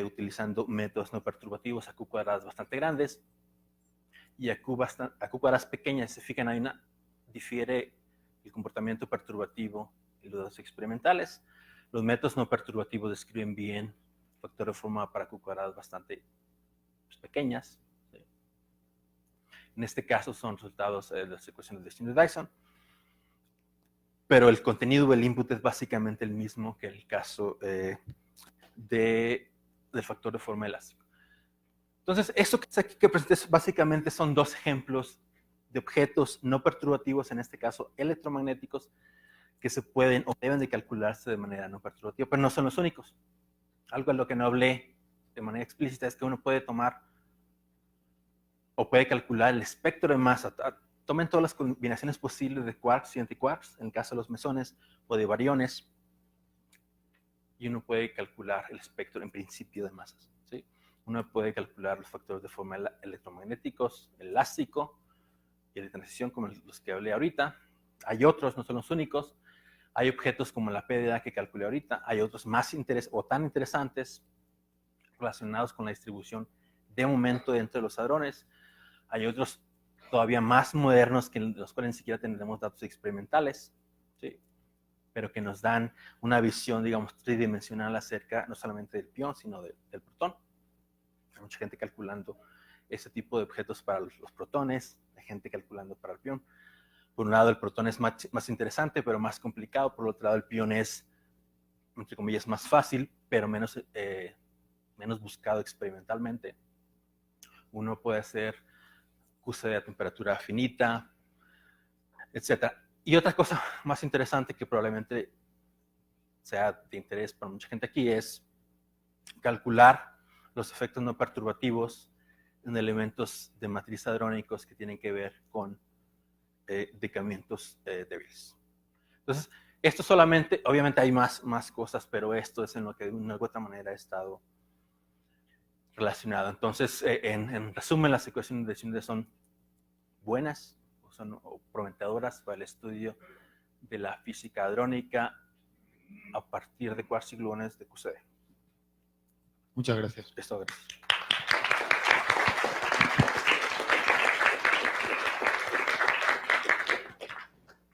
utilizando métodos no perturbativos a Q cuadradas bastante grandes y a Q cuadradas pequeñas. Se fijan, difiere el comportamiento perturbativo y los datos experimentales. Los métodos no perturbativos describen bien factor de forma para Q cuadradas bastante pequeñas. ¿Sí? En este caso son resultados de las ecuaciones de Dyson, pero el contenido del input es básicamente el mismo que el caso del factor de forma elástico. Entonces, esto que está aquí que presenté básicamente son dos ejemplos de objetos no perturbativos, en este caso electromagnéticos, que se pueden o deben de calcularse de manera no perturbativa, pero no son los únicos. Algo a lo que no hablé de manera explícita es que uno puede tomar o puede calcular el espectro de masa. Tomen todas las combinaciones posibles de quarks y antiquarks, en el caso de los mesones o de bariones, y uno puede calcular el espectro en principio de masas. ¿Sí? Uno puede calcular los factores de forma electromagnéticos, el elástico y el de transición, como los que hablé ahorita. Hay otros, no son los únicos. Hay objetos como la PDA que calculé ahorita. Hay otros más tan interesantes relacionados con la distribución de momento dentro de los hadrones. Hay otros todavía más modernos que los cuales ni siquiera tendremos datos experimentales, ¿sí? Pero que nos dan una visión, digamos, tridimensional acerca no solamente del pión, sino del protón. Hay mucha gente calculando ese tipo de objetos para los protones, hay gente calculando para el pión. Por un lado, el protón es más interesante, pero más complicado. Por otro lado, el pión es, entre comillas, más fácil, pero menos buscado experimentalmente. Uno puede hacer QCD a temperatura finita, etc. Y otra cosa más interesante que probablemente sea de interés para mucha gente aquí es calcular los efectos no perturbativos en elementos de matriz hadrónicos que tienen que ver con decaimientos débiles. Entonces, esto solamente, obviamente hay más cosas, pero esto es en lo que de una u otra manera ha estado relacionado. Entonces, en resumen, las ecuaciones de Schindler son buenas o prometedoras para el estudio de la física hadrónica a partir de quarks y gluones de QCD. Muchas gracias. Esto, gracias.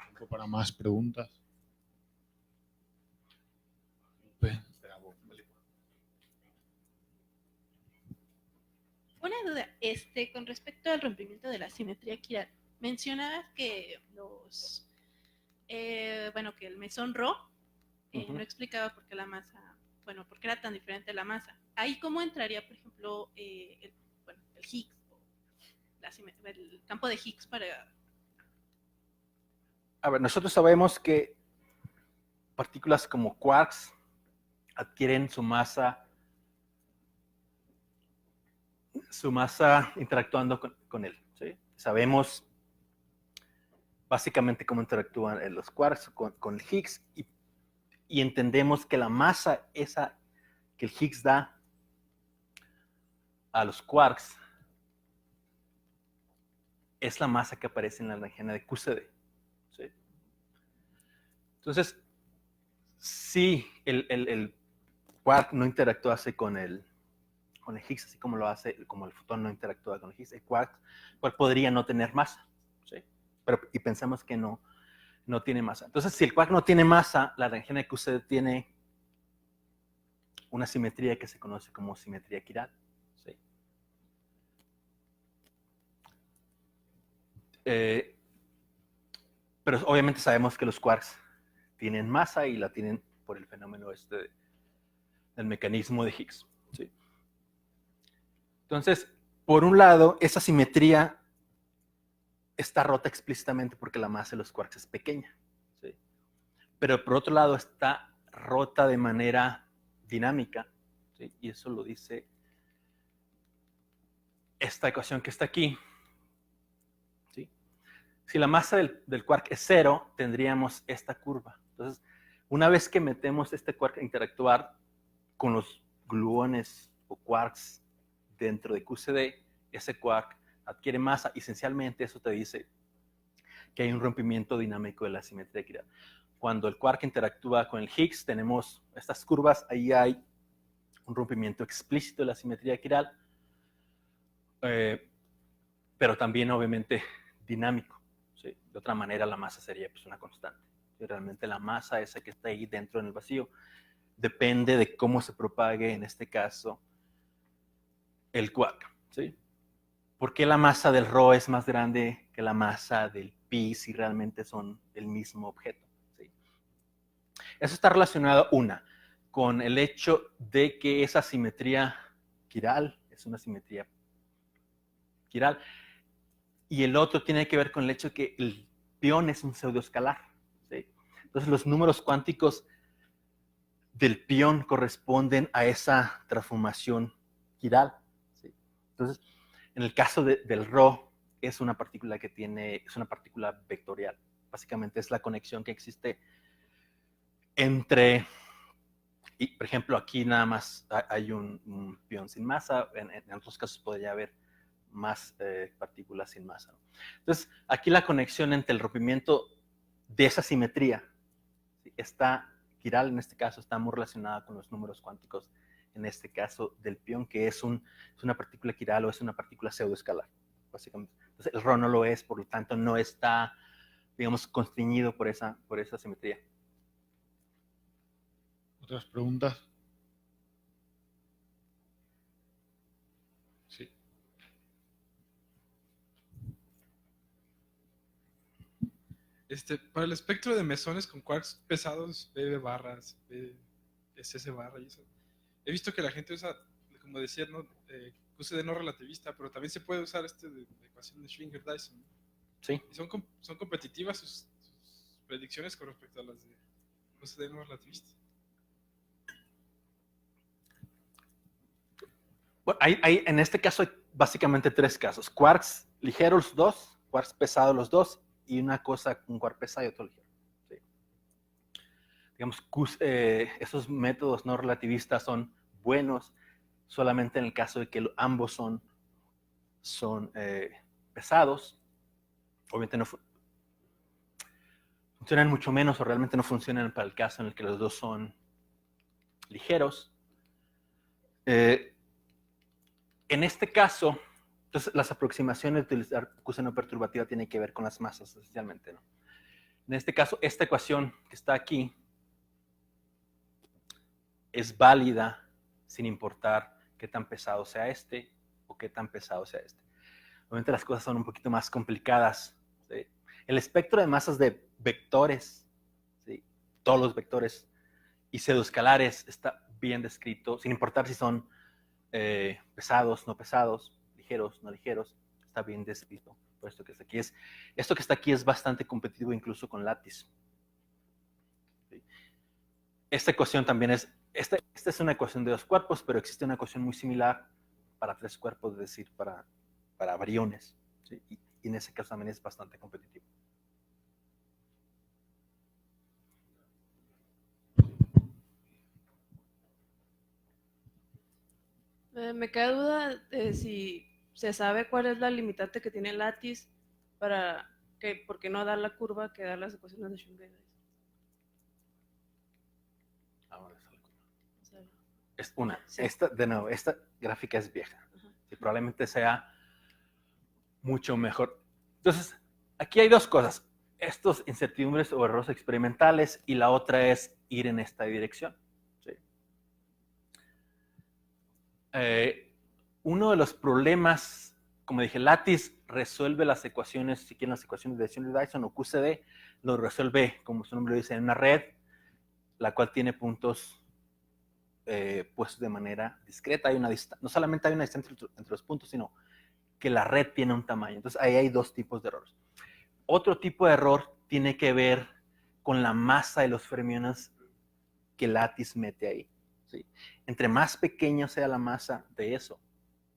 Tiempo para más preguntas. Una duda, con respecto al rompimiento de la simetría quiral, mencionabas que que el mesón Rho no explicaba por qué la masa, por qué era tan diferente la masa. Ahí cómo entraría, por ejemplo, el Higgs, o el campo de Higgs para... A ver, nosotros sabemos que partículas como quarks adquieren su masa interactuando con él, ¿sí? Sabemos básicamente cómo interactúan los quarks con el Higgs y entendemos que la masa esa que el Higgs da a los quarks es la masa que aparece en la berenjena de QCD, ¿sí? Entonces, si el quark no interactuase con el Higgs, así como como el fotón no interactúa con el Higgs, el quark podría no tener masa, ¿sí? Y pensamos que no tiene masa. Entonces, si el quark no tiene masa, la berenjena de QCD tiene una simetría que se conoce como simetría quiral, ¿sí? Pero obviamente sabemos que los quarks tienen masa y la tienen por el fenómeno del mecanismo de Higgs, ¿sí? Entonces, por un lado, esa simetría está rota explícitamente porque la masa de los quarks es pequeña, ¿sí? Pero por otro lado está rota de manera dinámica, ¿sí? Y eso lo dice esta ecuación que está aquí, ¿sí? Si la masa del quark es 0, tendríamos esta curva. Entonces, una vez que metemos este quark a interactuar con los gluones o quarks dentro de QCD, ese quark adquiere masa y esencialmente eso te dice que hay un rompimiento dinámico de la simetría quiral. Cuando el quark interactúa con el Higgs, tenemos estas curvas, ahí hay un rompimiento explícito de la simetría quiral, pero también obviamente dinámico, ¿sí? De otra manera la masa sería pues una constante. Y realmente la masa esa que está ahí dentro en el vacío depende de cómo se propague, en este caso, el quark, ¿sí? ¿Por qué la masa del Rho es más grande que la masa del pi si realmente son el mismo objeto? ¿Sí? Eso está relacionado, con el hecho de que esa simetría quiral es una simetría quiral, y el otro tiene que ver con el hecho de que el pión es un pseudoescalar, ¿sí? Entonces los números cuánticos del pión corresponden a esa transformación quiral, ¿sí? Entonces, en el caso del Rho, es una partícula es una partícula vectorial. Básicamente es la conexión que existe entre, y por ejemplo, aquí nada más hay un pión sin masa, en otros casos podría haber más partículas sin masa, ¿no? Entonces, aquí la conexión entre el rompimiento de esa simetría, ¿sí? Está quiral, en este caso, está muy relacionada con los números cuánticos, en este caso del pión, que es una partícula quiral o es una partícula pseudoescalar. básicamente. Entonces, el Rho no lo es, por lo tanto, no está, digamos, constreñido por esa simetría. ¿Otras preguntas? Sí. Para el espectro de mesones con quarks pesados, BB barras, SS barra y eso, he visto que la gente usa, como decía, ¿no? QCD no relativista, pero también se puede usar de ecuación de Schwinger-Dyson. Sí. Y son competitivas sus predicciones con respecto a las de QCD no relativista. Bueno, en este caso hay básicamente 3 casos. Quarks ligeros los 2, quarks pesados los 2, y una cosa, un quark pesado y otro ligero. ¿Sí? Digamos, esos métodos no relativistas son buenos solamente en el caso de que ambos son pesados. Obviamente no funcionan mucho menos o realmente no funcionan para el caso en el que los dos son ligeros. En este caso, entonces, las aproximaciones de utilizar QC no perturbativa tienen que ver con las masas, esencialmente, ¿no? En este caso, esta ecuación que está aquí es válida sin importar qué tan pesado sea o qué tan pesado sea Obviamente las cosas son un poquito más complicadas. ¿Sí? El espectro de masas de vectores, ¿sí? Todos los vectores y pseudoescalares está bien descrito, sin importar si son pesados, no pesados, ligeros, no ligeros, está bien descrito por esto que está aquí. Esto que está aquí es bastante competitivo incluso con Lattice. ¿Sí? Esta ecuación también esta es una ecuación de 2 cuerpos, pero existe una ecuación muy similar para 3 cuerpos, es decir, para bariones. ¿Sí? Y en ese caso también es bastante competitivo. Me queda duda de si se sabe cuál es la limitante que tiene Lattice ¿por qué no dar la curva que da las ecuaciones de Schwinger-Dyson? Es una. Sí. Esta gráfica es vieja. Y probablemente sea mucho mejor. Entonces, aquí hay 2 cosas. Estos incertidumbres o errores experimentales y la otra es ir en esta dirección. ¿Sí? Uno de los problemas, como dije, Lattice resuelve las ecuaciones, si quieren las ecuaciones de Schwinger-Dyson o QCD, lo resuelve, como su nombre lo dice, en una red, la cual tiene puntos puestos de manera discreta. No solamente hay una distancia entre los puntos, sino que la red tiene un tamaño. Entonces, ahí hay 2 tipos de errores. Otro tipo de error tiene que ver con la masa de los fermiones que Lattice mete ahí. ¿Sí? Entre más pequeña sea la masa de eso,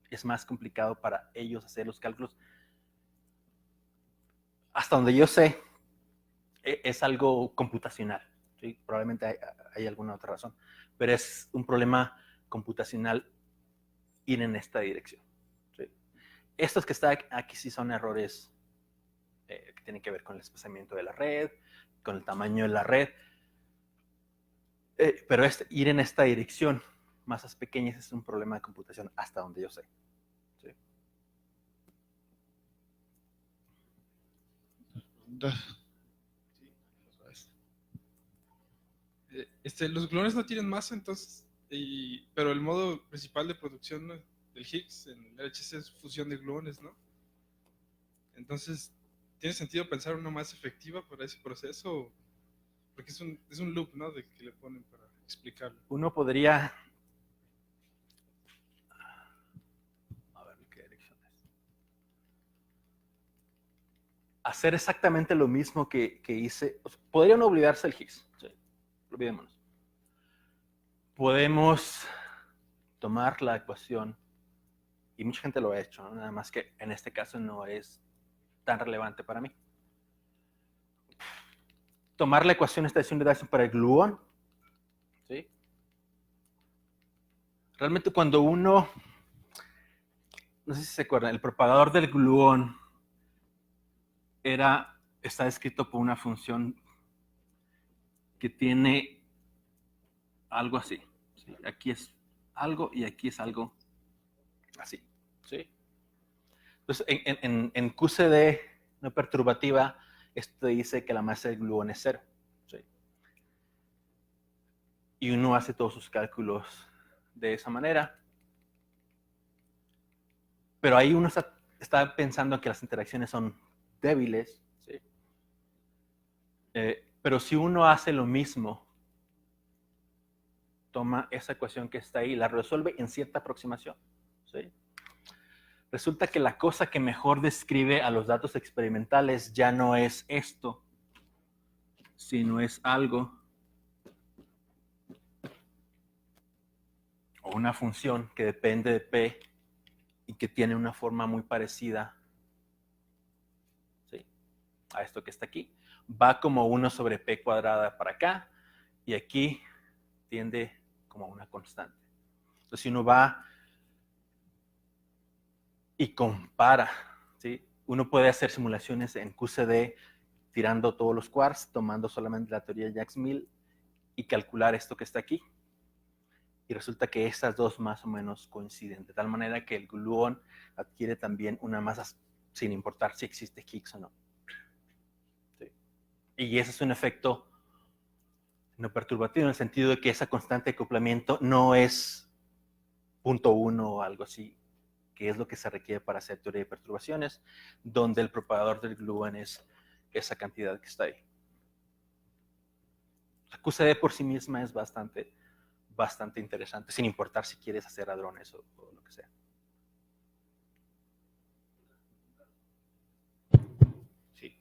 es más complicado para ellos hacer los cálculos. Hasta donde yo sé, es algo computacional. ¿Sí? Probablemente hay alguna otra razón, pero es un problema computacional ir en esta dirección. ¿Sí? Estos que están aquí sí son errores que tienen que ver con el espaciamiento de la red, con el tamaño de la red, pero ir en esta dirección, masas pequeñas, es un problema de computación hasta donde yo sé. ¿Sí? Los gluones no tienen masa, entonces, pero el modo principal de producción, ¿no?, del Higgs en el LHC es fusión de gluones, ¿no? Entonces, ¿tiene sentido pensar una masa efectiva para ese proceso? Porque es un loop, ¿no?, de que le ponen para explicarlo. Uno podría... A ver, ¿qué dirección es? Hacer exactamente lo mismo que hice. Podrían olvidarse el Higgs. Sí, olvidémonos. Podemos tomar la ecuación, y mucha gente lo ha hecho, ¿no? Nada más que en este caso no es tan relevante para mí. Tomar la ecuación de Schwinger-Dyson para el gluón. ¿Sí? Realmente cuando uno, no sé si se acuerdan, el propagador del gluón está descrito por una función que tiene algo así. ¿Sí? Aquí es algo y aquí es algo así. ¿Sí? Entonces, en QCD no perturbativa, esto dice que la masa del gluón es 0. ¿Sí? Y uno hace todos sus cálculos de esa manera. Pero ahí uno está pensando que las interacciones son débiles. ¿Sí? Pero si uno hace lo mismo, toma esa ecuación que está ahí, la resuelve en cierta aproximación. ¿Sí? Resulta que la cosa que mejor describe a los datos experimentales ya no es esto, sino es algo o una función que depende de P y que tiene una forma muy parecida, ¿sí?, a esto que está aquí. Va como 1 sobre P cuadrada para acá y aquí tiende como una constante. Entonces, si uno va y compara, ¿sí?, uno puede hacer simulaciones en QCD tirando todos los quarks, tomando solamente la teoría de Jaques-Mill y calcular esto que está aquí. Y resulta que estas dos más o menos coinciden, de tal manera que el gluón adquiere también una masa sin importar si existe Higgs o no. ¿Sí? Y ese es un efecto no perturbativo en el sentido de que esa constante de acoplamiento no es 0.1 o algo así, que es lo que se requiere para hacer teoría de perturbaciones, donde el propagador del gluón es esa cantidad que está ahí. La QCD por sí misma es bastante interesante, sin importar si quieres hacer hadrones o lo que sea. Sí.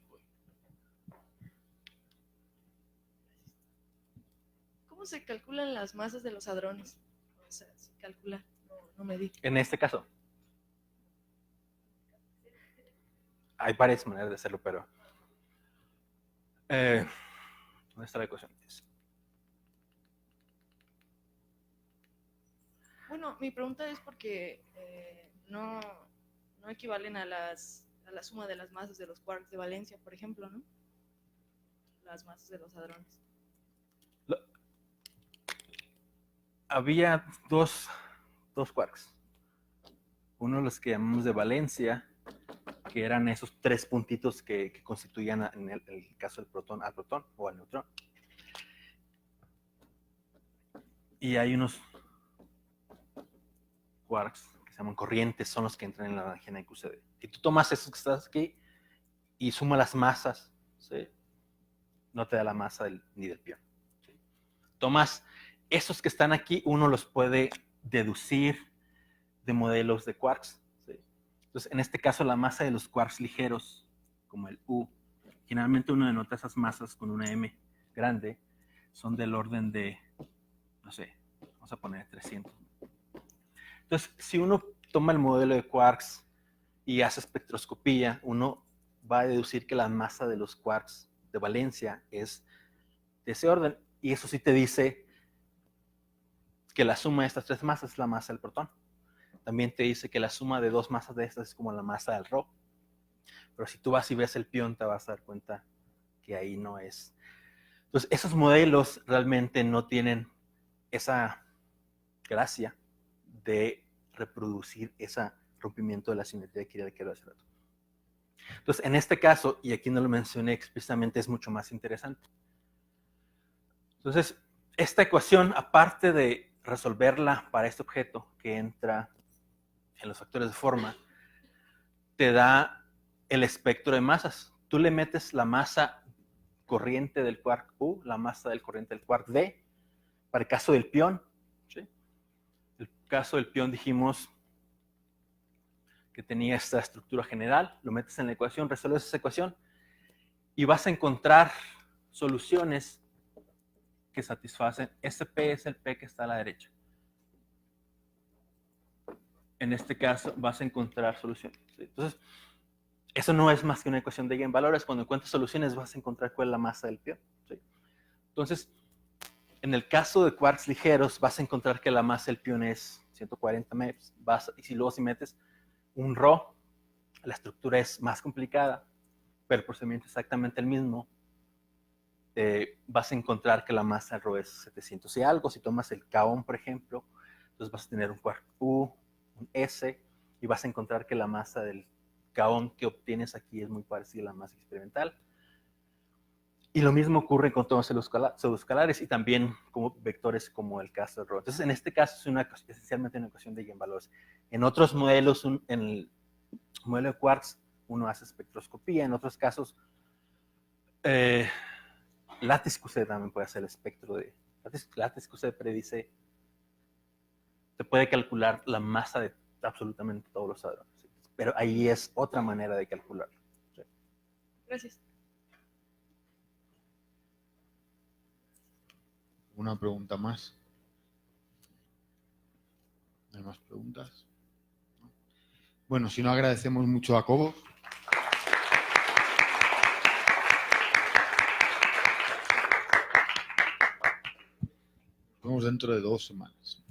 ¿Cómo se calculan las masas de los hadrones? O sea, se calcula, no medir. En este caso, hay varias maneras de hacerlo, pero ¿dónde está la ecuación? Bueno, mi pregunta es porque no equivalen a la suma de las masas de los quarks de valencia, por ejemplo, ¿no? Las masas de los hadrones. Había dos quarks. Uno de los que llamamos de valencia, que eran esos 3 puntitos que constituían en el caso del protón al protón o al neutrón. Y hay unos quarks que se llaman corrientes, son los que entran en la berenjena de QCD. Y tú tomas esos que estás aquí y suma las masas, ¿sí?, no te da la masa ni del pión. ¿Sí? Tomas esos que están aquí, uno los puede deducir de modelos de quarks. ¿Sí? Entonces, en este caso, la masa de los quarks ligeros, como el U, generalmente uno denota esas masas con una M grande, son del orden de, no sé, vamos a poner 300. Entonces, si uno toma el modelo de quarks y hace espectroscopía, uno va a deducir que la masa de los quarks de valencia es de ese orden. Y eso sí te dice que la suma de estas 3 masas es la masa del protón. También te dice que la suma de 2 masas de estas es como la masa del Rho. Pero si tú vas y ves el pión, te vas a dar cuenta que ahí no es. Entonces, esos modelos realmente no tienen esa gracia de reproducir ese rompimiento de la simetría que era hace rato. Entonces, en este caso, y aquí no lo mencioné explícitamente, es mucho más interesante. Entonces, esta ecuación, aparte de resolverla para este objeto que entra en los factores de forma, te da el espectro de masas. Tú le metes la masa corriente del quark U, la masa del corriente del quark D, para el caso del pión. ¿Sí? El caso del pión dijimos que tenía esta estructura general, lo metes en la ecuación, resuelves esa ecuación y vas a encontrar soluciones que satisfacen. Ese P es el P que está a la derecha. En este caso vas a encontrar soluciones. ¿Sí? Entonces, eso no es más que una ecuación de eigenvalores. Cuando encuentres soluciones vas a encontrar cuál es la masa del pión. ¿Sí? Entonces, en el caso de quarks ligeros vas a encontrar que la masa del pión es 140 MeV. Y si luego si metes un Rho, la estructura es más complicada, pero el procedimiento es exactamente el mismo. Vas a encontrar que la masa del Rho es 700 y algo. Si tomas el kaon, por ejemplo, entonces vas a tener un quark U, un S, y vas a encontrar que la masa del kaon que obtienes aquí es muy parecido a la masa experimental. Y lo mismo ocurre con todos los pseudoescalares y también como vectores como el caso del Rho. Entonces, en este caso es esencialmente una ecuación de eigenvalores. En otros modelos, en el modelo de quarks, uno hace espectroscopía. En otros casos, Lattice QC también puede hacer el espectro de... Lattice QC predice... Se puede calcular la masa de absolutamente todos los hadrones. Pero ahí es otra manera de calcularlo. ¿Sí? Gracias. Una pregunta más. ¿Hay más preguntas? Bueno, si no, agradecemos mucho a Cobos. Nos vemos dentro de 2 semanas.